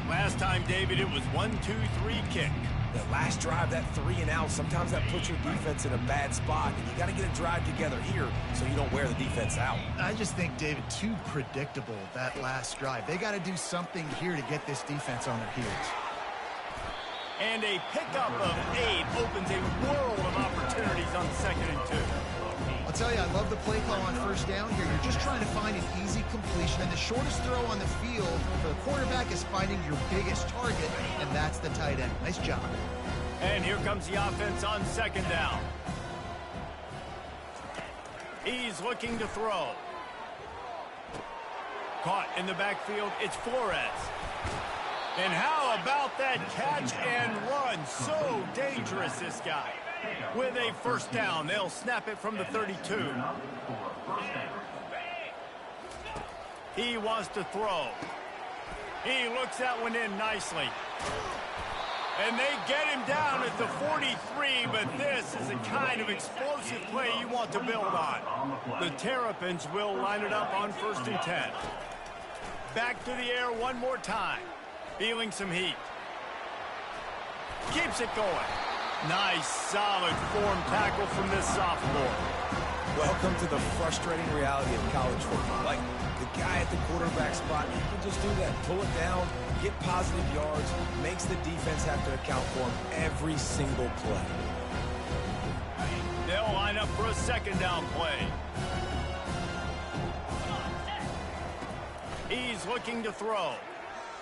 Last time, David, it was 1-2-3 kick. That last drive, that 3 and out, sometimes that puts your defense in a bad spot, and you got to get a drive together here so you don't wear the defense out. I just think, David, too predictable, that last drive. They got to do something here to get this defense on their heels. And a pickup of 8 opens a world of opportunities on 2nd and 2. I'll tell you, I love the play call on first down here. You're just trying to find an easy completion, and the shortest throw on the field for the quarterback is finding your biggest target, and that's the tight end. Nice job. And here comes the offense on 2nd down. He's looking to throw. Caught in the backfield, it's Flores. And how about that catch and run? So dangerous, this guy. With a first down, they'll snap it from the 32. He wants to throw. He looks that one in nicely. And they get him down at the 43, but this is the kind of explosive play you want to build on. The Terrapins will line it up on 1st and 10. Back to the air one more time. Feeling some heat. Keeps it going. Nice, solid form tackle from this sophomore. Welcome to the frustrating reality of college football. Like, the guy at the quarterback spot, he can just do that. Pull it down, get positive yards, makes the defense have to account for him every single play. They'll line up for a 2nd down play. He's looking to throw.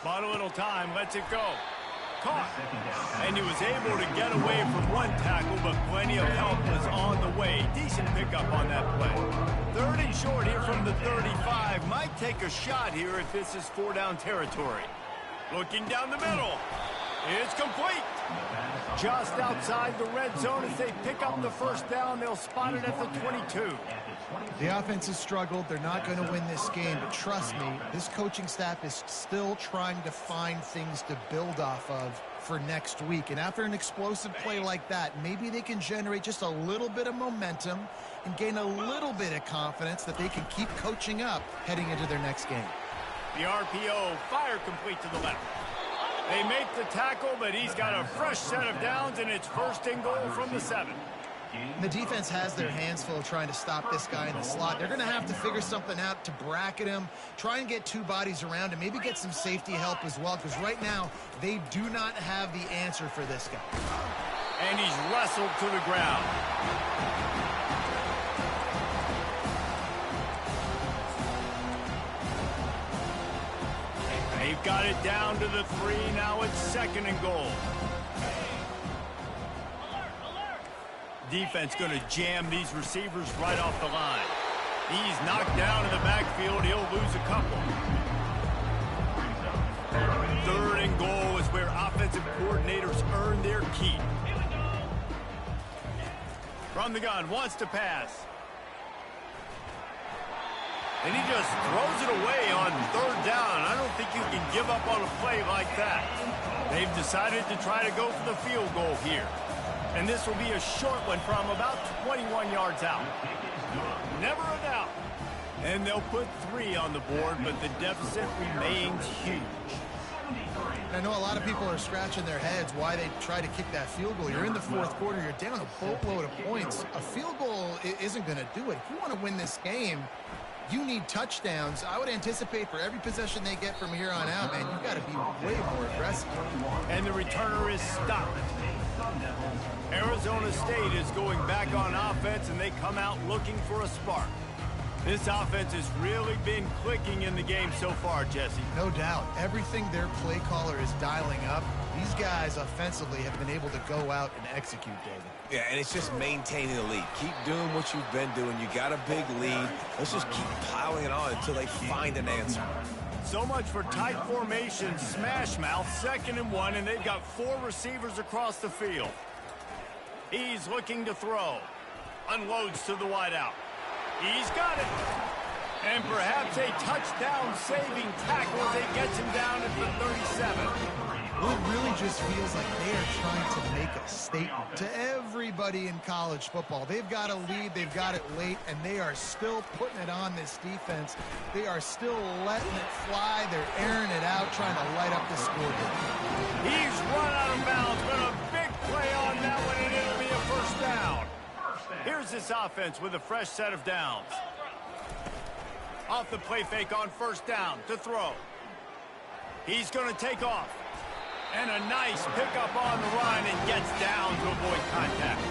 But a little time, lets it go. Caught. And he was able to get away from one tackle, but plenty of help was on the way. Decent pickup on that play. 3rd and short here from the 35. Might take a shot here if this is 4-down territory. Looking down the middle. It's complete. Just outside the red zone as they pick up the first down. They'll spot it at the 22. The offense has struggled. They're not going to win this game, but trust me, this coaching staff is still trying to find things to build off of for next week. And after an explosive play like that, maybe they can generate just a little bit of momentum and gain a little bit of confidence that they can keep coaching up heading into their next game. The RPO, fire complete to the left. They make the tackle, but he's got a fresh set of downs, and it's 1st and goal from the 7. The defense has their hands full trying to stop this guy in the slot. They're going to have to figure something out to bracket him, try and get 2 bodies around him, maybe get some safety help as well, because right now they do not have the answer for this guy. And he's wrestled to the ground. They've got it down to the 3. Now it's 2nd and goal. Defense going to jam these receivers right off the line. He's knocked down in the backfield. He'll lose a couple. 3rd and goal is where offensive coordinators earn their keep. From the gun, wants to pass. And he just throws it away on 3rd down. I don't think you can give up on a play like that. They've decided to try to go for the field goal here. And this will be a short one from about 21 yards out. Never a doubt. And they'll put 3 on the board, but the deficit remains huge. I know a lot of people are scratching their heads why they try to kick that field goal. You're in the 4th quarter. You're down a boatload of points. A field goal isn't going to do it. If you want to win this game, you need touchdowns. I would anticipate for every possession they get from here on out, man, you've got to be way more aggressive. And the returner is stopped. Arizona State is going back on offense, and they come out looking for a spark. This offense has really been clicking in the game so far, Jesse. No doubt. Everything their play caller is dialing up, these guys offensively have been able to go out and execute, David. Yeah, and it's just maintaining the lead. Keep doing what you've been doing. You got a big lead. Let's just keep piling it on until they find an answer. So much for tight formation, smash mouth, 2nd and 1, and they've got 4 receivers across the field. He's looking to throw. Unloads to the wideout. He's got it. And perhaps a touchdown-saving tackle as he gets him down at the 37. Well, it really just feels like they are trying to make a statement to everybody in college football. They've got a lead, they've got it late, and they are still putting it on this defense. They are still letting it fly. They're airing it out, trying to light up the scoreboard. He's run out of bounds, but a big this offense with a fresh set of downs. Off the play fake on first down to throw. He's going to take off. And a nice pickup on the run and gets down to avoid contact.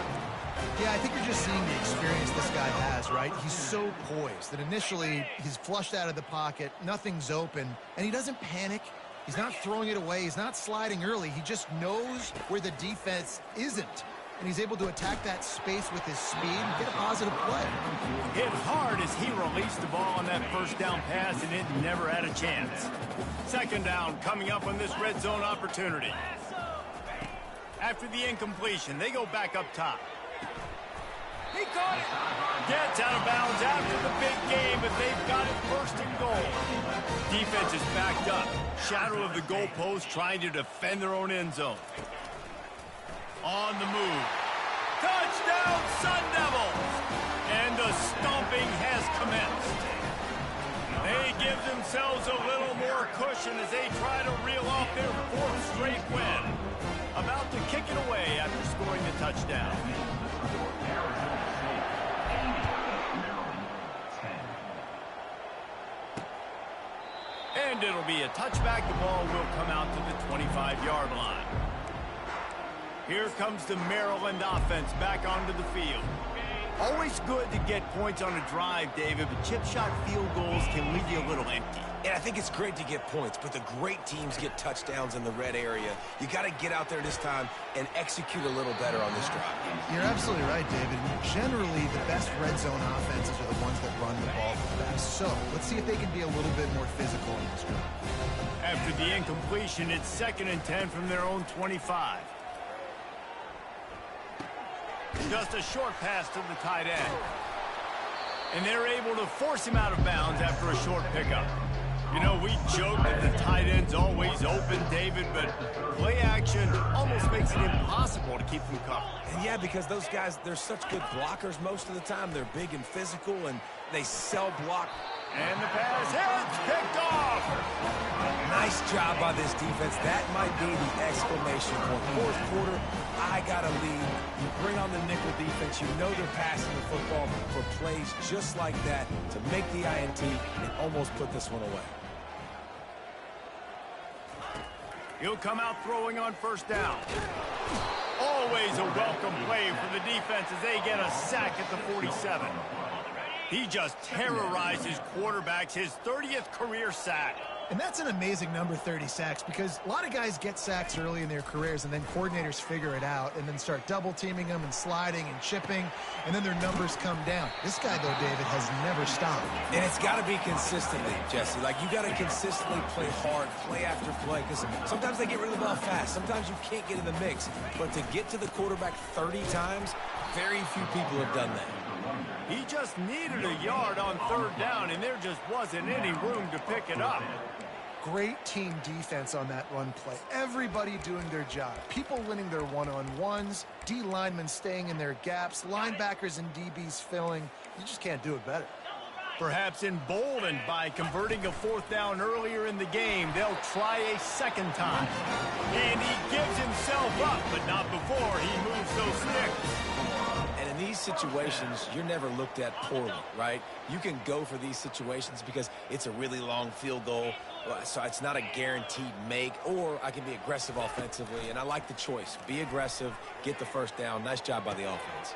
Yeah, I think you're just seeing the experience this guy has, right? He's so poised that initially he's flushed out of the pocket, nothing's open, and he doesn't panic. He's not throwing it away. He's not sliding early. He just knows where the defense isn't. And he's able to attack that space with his speed and get a positive play. Hit hard as he released the ball on that first down pass, and it never had a chance. Second down coming up on this red zone opportunity. After the incompletion, they go back up top. He caught it. Gets out of bounds after the big game, but they've got it first and goal. Defense is backed up. Shadow of the goalpost trying to defend their own end zone. On the move. Touchdown, Sun Devils! And the stomping has commenced. They give themselves a little more cushion as they try to reel off their fourth straight win. About to kick it away after scoring a touchdown. And it'll be a touchback. The ball will come out to the 25-yard line. Here comes the Maryland offense back onto the field. Always good to get points on a drive, David, but chip shot field goals can leave you a little empty. And I think it's great to get points, but the great teams get touchdowns in the red area. You got to get out there this time and execute a little better on this drive. You're absolutely right, David. Generally, the best red zone offenses are the ones that run the ball the best. So let's see if they can be a little bit more physical in this drive. After the incompletion, it's 2nd and 10 from their own 25. Just a short pass to the tight end. And they're able to force him out of bounds after a short pickup. You know, we joke that the tight end's always open, David, but play action almost makes it impossible to keep them covered. And yeah, because those guys, they're such good blockers most of the time. They're big and physical, and they sell block. And the pass hits, picked off. Nice job by this defense. That might be the exclamation point. Fourth quarter, I got a lead. You bring on the nickel defense. You know they're passing the football for plays just like that to make the INT and almost put this one away. He'll come out throwing on first down. Always a welcome play for the defense as they get a sack at the 47. He just terrorizes quarterbacks, his 30th career sack. And that's an amazing number, 30 sacks, because a lot of guys get sacks early in their careers and then coordinators figure it out and then start double teaming them and sliding and chipping, and then their numbers come down. This guy, though, David, has never stopped. And it's got to be consistently, Jesse. Like, you got to consistently play hard, play after play, because sometimes they get rid of the ball fast. Sometimes you can't get in the mix. But to get to the quarterback 30 times, very few people have done that. He just needed a yard on third down, and there just wasn't any room to pick it up. Great team defense on that run play. Everybody doing their job. People winning their one-on-ones, D linemen staying in their gaps, linebackers and DBs filling. You just can't do it better. Perhaps emboldened by converting a fourth down earlier in the game, they'll try a second time. And he gives himself up, but not before he moves those sticks. And in these situations, you're never looked at poorly, right? You can go for these situations because it's a really long field goal, so it's not a guaranteed make, or I can be aggressive offensively, and I like the choice. Be aggressive, get the first down. Nice job by the offense.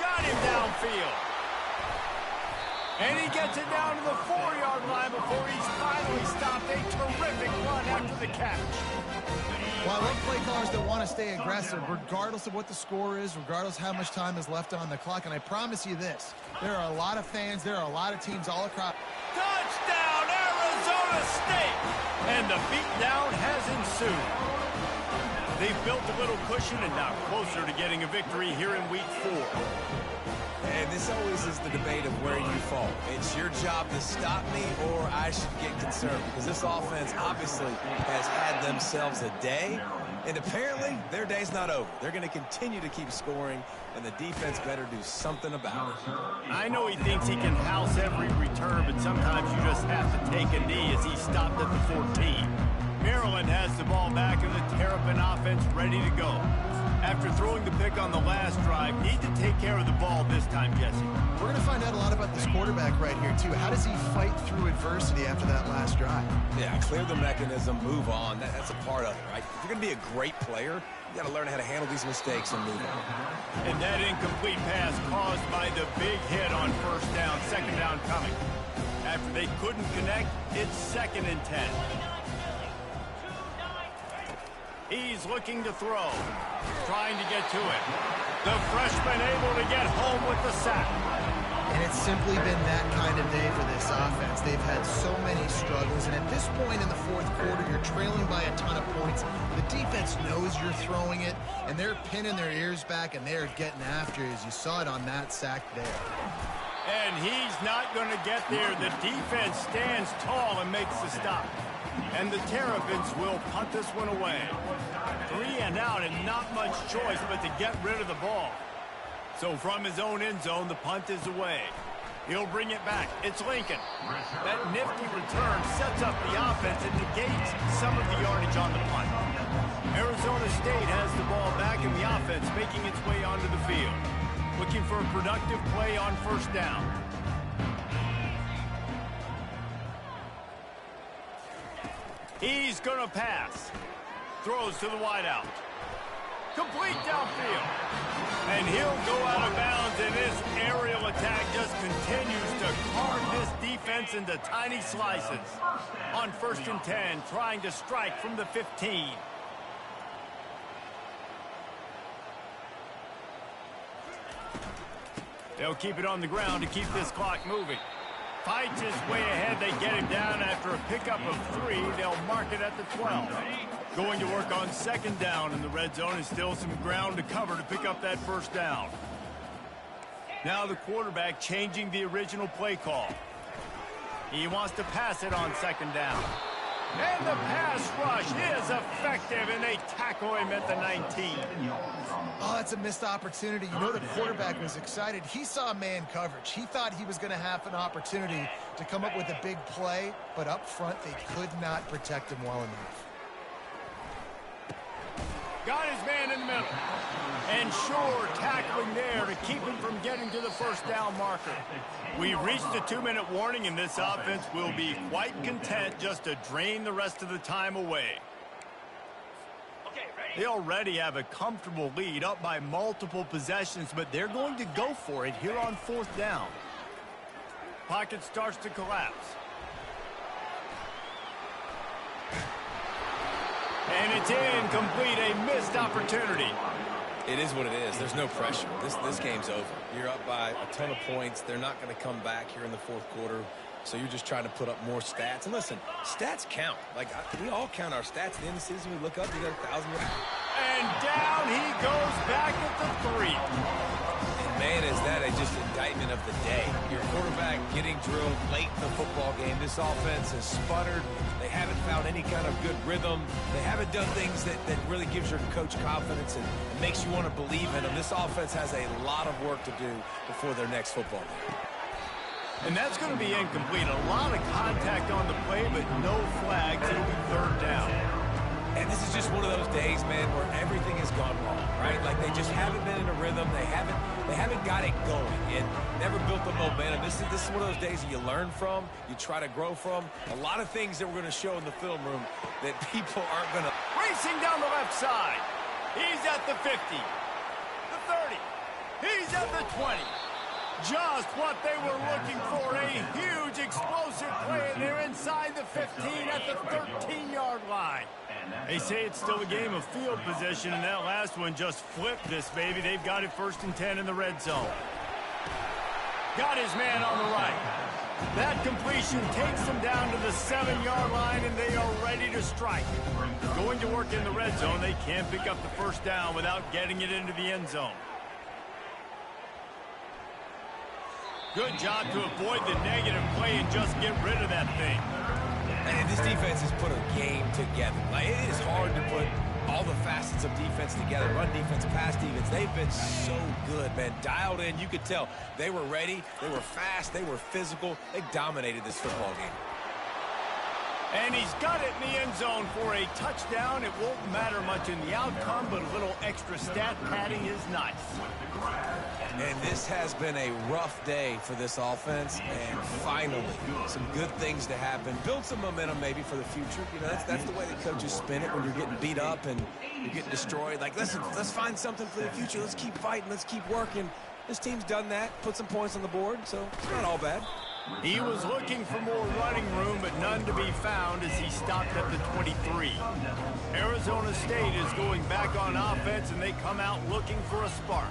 Got him downfield. And he gets it down to the 4-yard line before he's finally stopped. A terrific run after the catch. Well, I love play callers that want to stay aggressive, regardless of what the score is, regardless how much time is left on the clock. And I promise you this, there are a lot of fans, there are a lot of teams all across. Touchdown, Arizona State! And the beatdown has ensued. They've built a little cushion and now closer to getting a victory here in Week 4. And this always is the debate of where you fall. It's your job to stop me, or I should get concerned, because this offense obviously has had themselves a day, and apparently their day's not over. They're going to continue to keep scoring, and the defense better do something about it. I know he thinks he can house every return, but sometimes you just have to take a knee as he stopped at the 14. Maryland has the ball back and the Terrapin offense ready to go. After after throwing the pick on the last drive, need to take care of the ball this time, Jesse. We're going to find out a lot about this quarterback right here, too. How does he fight through adversity after that last drive? Yeah, clear the mechanism, move on. That's a part of it, right? If you're going to be a great player, you got to learn how to handle these mistakes and move on. And that incomplete pass caused by the big hit on first down, second down coming. After they couldn't connect, it's 2nd and 10. He's looking to throw, trying to get to it. The freshman able to get home with the sack. And it's simply been that kind of day for this offense. They've had so many struggles, and at this point in the fourth quarter, you're trailing by a ton of points. The defense knows you're throwing it, and they're pinning their ears back, and they're getting after it, as you saw it on that sack there. And he's not going to get there. The defense stands tall and makes the stop. And the Terrapins will punt this one away. 3 and out, and not much choice but to get rid of the ball. So from his own end zone, the punt is away. He'll bring it back. It's Lincoln. That nifty return sets up the offense and negates some of the yardage on the punt. Arizona State has the ball back in the offense, making its way onto the field. Looking for a productive play on first down. He's going to pass. Throws to the wideout. Complete downfield. And he'll go out of bounds, and this aerial attack just continues to carve this defense into tiny slices. On 1st and 10, trying to strike from the 15. They'll keep it on the ground to keep this clock moving. Fights his way ahead. They get him down after a pickup of 3. They'll mark it at the 12. Going to work on 2nd down in the red zone, and still some ground to cover to pick up that first down. Now the quarterback changing the original play call. He wants to pass it on 2nd down. And the pass rush is effective, and they tackle him at the 19. Oh, that's a missed opportunity. You know the quarterback was excited. He saw man coverage. He thought he was going to have an opportunity to come up with a big play, but up front they could not protect him well enough. Got his man in the middle. And sure, tackling there to keep him from getting to the first down marker. We've reached a 2-minute warning, and this offense will be quite content just to drain the rest of the time away. They already have a comfortable lead, up by multiple possessions, but they're going to go for it here on 4th down. Pocket starts to collapse. And it's incomplete, a missed opportunity. It is what it is. There's no pressure. This game's over. You're up by a ton of points. They're not going to come back here in the fourth quarter. So you're just trying to put up more stats. And listen, stats count. Like, we all count our stats. At the end of the season, we look up, you got 1,000. And down he goes back at the 3. And man, is that just indictment of the day. Your quarterback getting drilled late in the football game. This offense has sputtered. They haven't found any kind of good rhythm. They haven't done things that really gives your coach confidence and makes you want to believe in them. This offense has a lot of work to do before their next football game. And that's going to be incomplete. A lot of contact on the play, but no flags. It'll be 3rd down. And this is just one of those days, man, where everything has gone wrong, right? Like, they just haven't been in a rhythm. They haven't got it going and never built the momentum. This is one of those days that you learn from, you try to grow from. A lot of things that we're going to show in the film room that people aren't going to. Racing down the left side. He's at the 50. The 30. He's at the 20. Just what they were looking for, a huge explosive play, and they're inside the 15 at the 13-yard line. They say it's still a game of field position, and that last one just flipped this baby. They've got it 1st and 10 in the red zone. Got his man on the right. That completion takes them down to the 7-yard line, and they are ready to strike. Going to work in the red zone, they can't pick up the first down without getting it into the end zone. Good job to avoid the negative play and just get rid of that thing. And this defense has put a game together. Like, it is hard to put all the facets of defense together. Run defense, pass defense. They've been so good, man. Dialed in. You could tell they were ready. They were fast. They were physical. They dominated this football game. And he's got it in the end zone for a touchdown. It won't matter much in the outcome, but a little extra stat padding is nice. And this has been a rough day for this offense, and finally, some good things to happen. Build some momentum maybe for the future. You know, that's the way the coaches spin it when you're getting beat up and you're getting destroyed. Like, listen, let's find something for the future. Let's keep fighting. Let's keep working. This team's done that, put some points on the board, so it's not all bad. He was looking for more running room, but none to be found as he stopped at the 23. Arizona State is going back on offense, and they come out looking for a spark.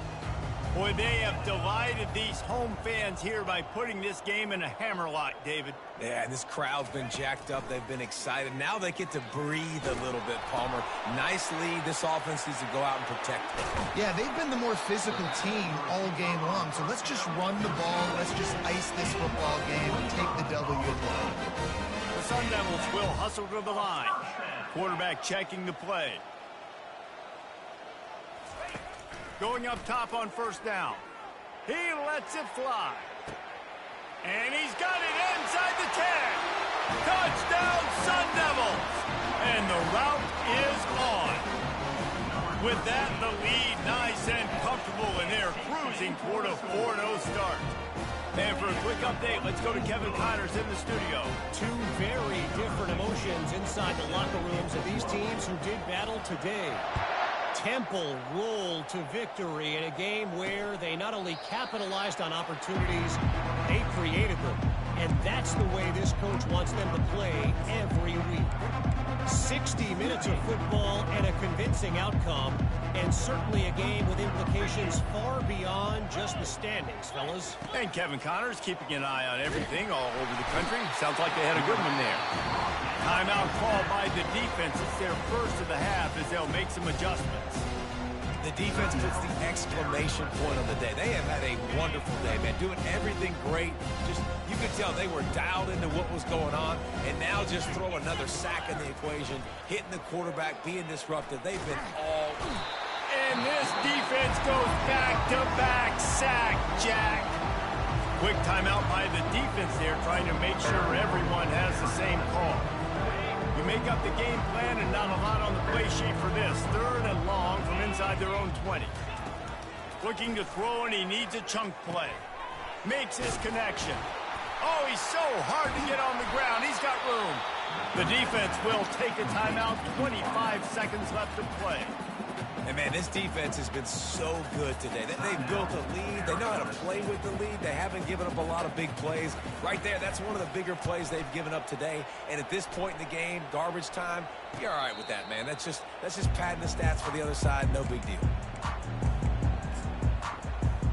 Boy, they have delighted these home fans here by putting this game in a hammerlock, David. Yeah, and this crowd's been jacked up. They've been excited. Now they get to breathe a little bit, Palmer. Nice lead. This offense needs to go out and protect it. Yeah, they've been the more physical team all game long. So let's just run the ball. Let's just ice this football game and take the W. The Sun Devils will hustle to the line. Quarterback checking the play. Going up top on first down. He lets it fly. And he's got it inside the 10. Touchdown, Sun Devils. And the route is on. With that, the lead nice and comfortable, and they're cruising toward a 4-0 start. And for a quick update, let's go to Kevin Connors in the studio. Two very different emotions inside the locker rooms of these teams who did battle today. Temple rolled to victory in a game where they not only capitalized on opportunities, they created them. And that's the way this coach wants them to play every week. 60 minutes of football and a convincing outcome, and certainly a game with implications far beyond just the standings, fellas. And Kevin Connors keeping an eye on everything all over the country. Sounds like they had a good one there. Timeout called by the defense. It's their first of the half as they'll make some adjustments. The defense puts the exclamation point on the day. They have had a wonderful day, man. Doing everything great. Just, you could tell they were dialed into what was going on. And now just throw another sack in the equation. Hitting the quarterback, being disruptive. They've been all... And this defense goes back-to-back sack, Jack. Quick timeout by the defense there, trying to make sure everyone has the same call. You make up the game plan and not a lot on the play sheet for this. 3rd and long from inside their own 20. Looking to throw, and he needs a chunk play. Makes his connection. Oh, he's so hard to get on the ground. He's got room. The defense will take a timeout. 25 seconds left to play. And, man, this defense has been so good today. They've built a lead. They know how to play with the lead. They haven't given up a lot of big plays. Right there, that's one of the bigger plays they've given up today. And at this point in the game, garbage time, you're all right with that, man. That's just padding the stats for the other side. No big deal.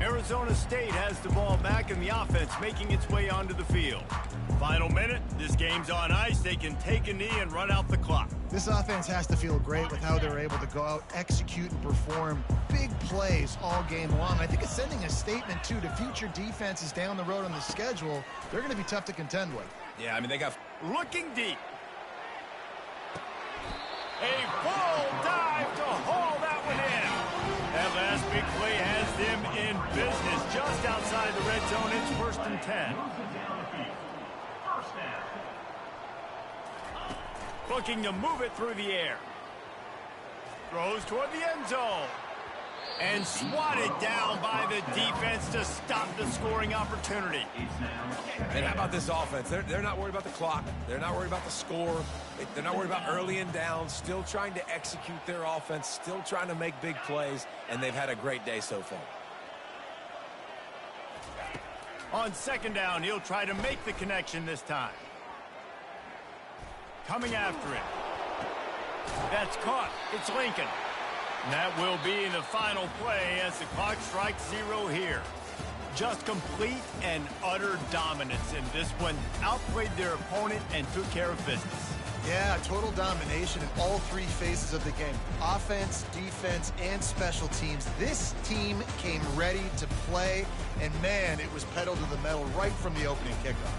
Arizona State has the ball back, and the offense making its way onto the field. Final minute. This game's on ice. They can take a knee and run out the clock. This offense has to feel great with how they're able to go out, execute, and perform big plays all game long. I think it's sending a statement, too, to future defenses down the road on the schedule. They're going to be tough to contend with. Yeah, I mean, they got... Looking deep. A full dive to haul that one in. That last big play has them in business just outside the red zone. It's 1st and 10. Looking to move it through the air. Throws toward the end zone. And swatted down by the defense to stop the scoring opportunity. And how about this offense? They're not worried about the clock. They're not worried about the score. They're not worried about early and down. Still trying to execute their offense. Still trying to make big plays. And they've had a great day so far. On 2nd down, he'll try to make the connection this time. Coming after it. That's caught. It's Lincoln. And that will be the final play as the clock strikes 0 here. Just complete and utter dominance in this one. Outplayed their opponent and took care of business. Yeah, total domination in all 3 phases of the game. Offense, defense, and special teams. This team came ready to play, and man, it was pedal to the metal right from the opening kickoff.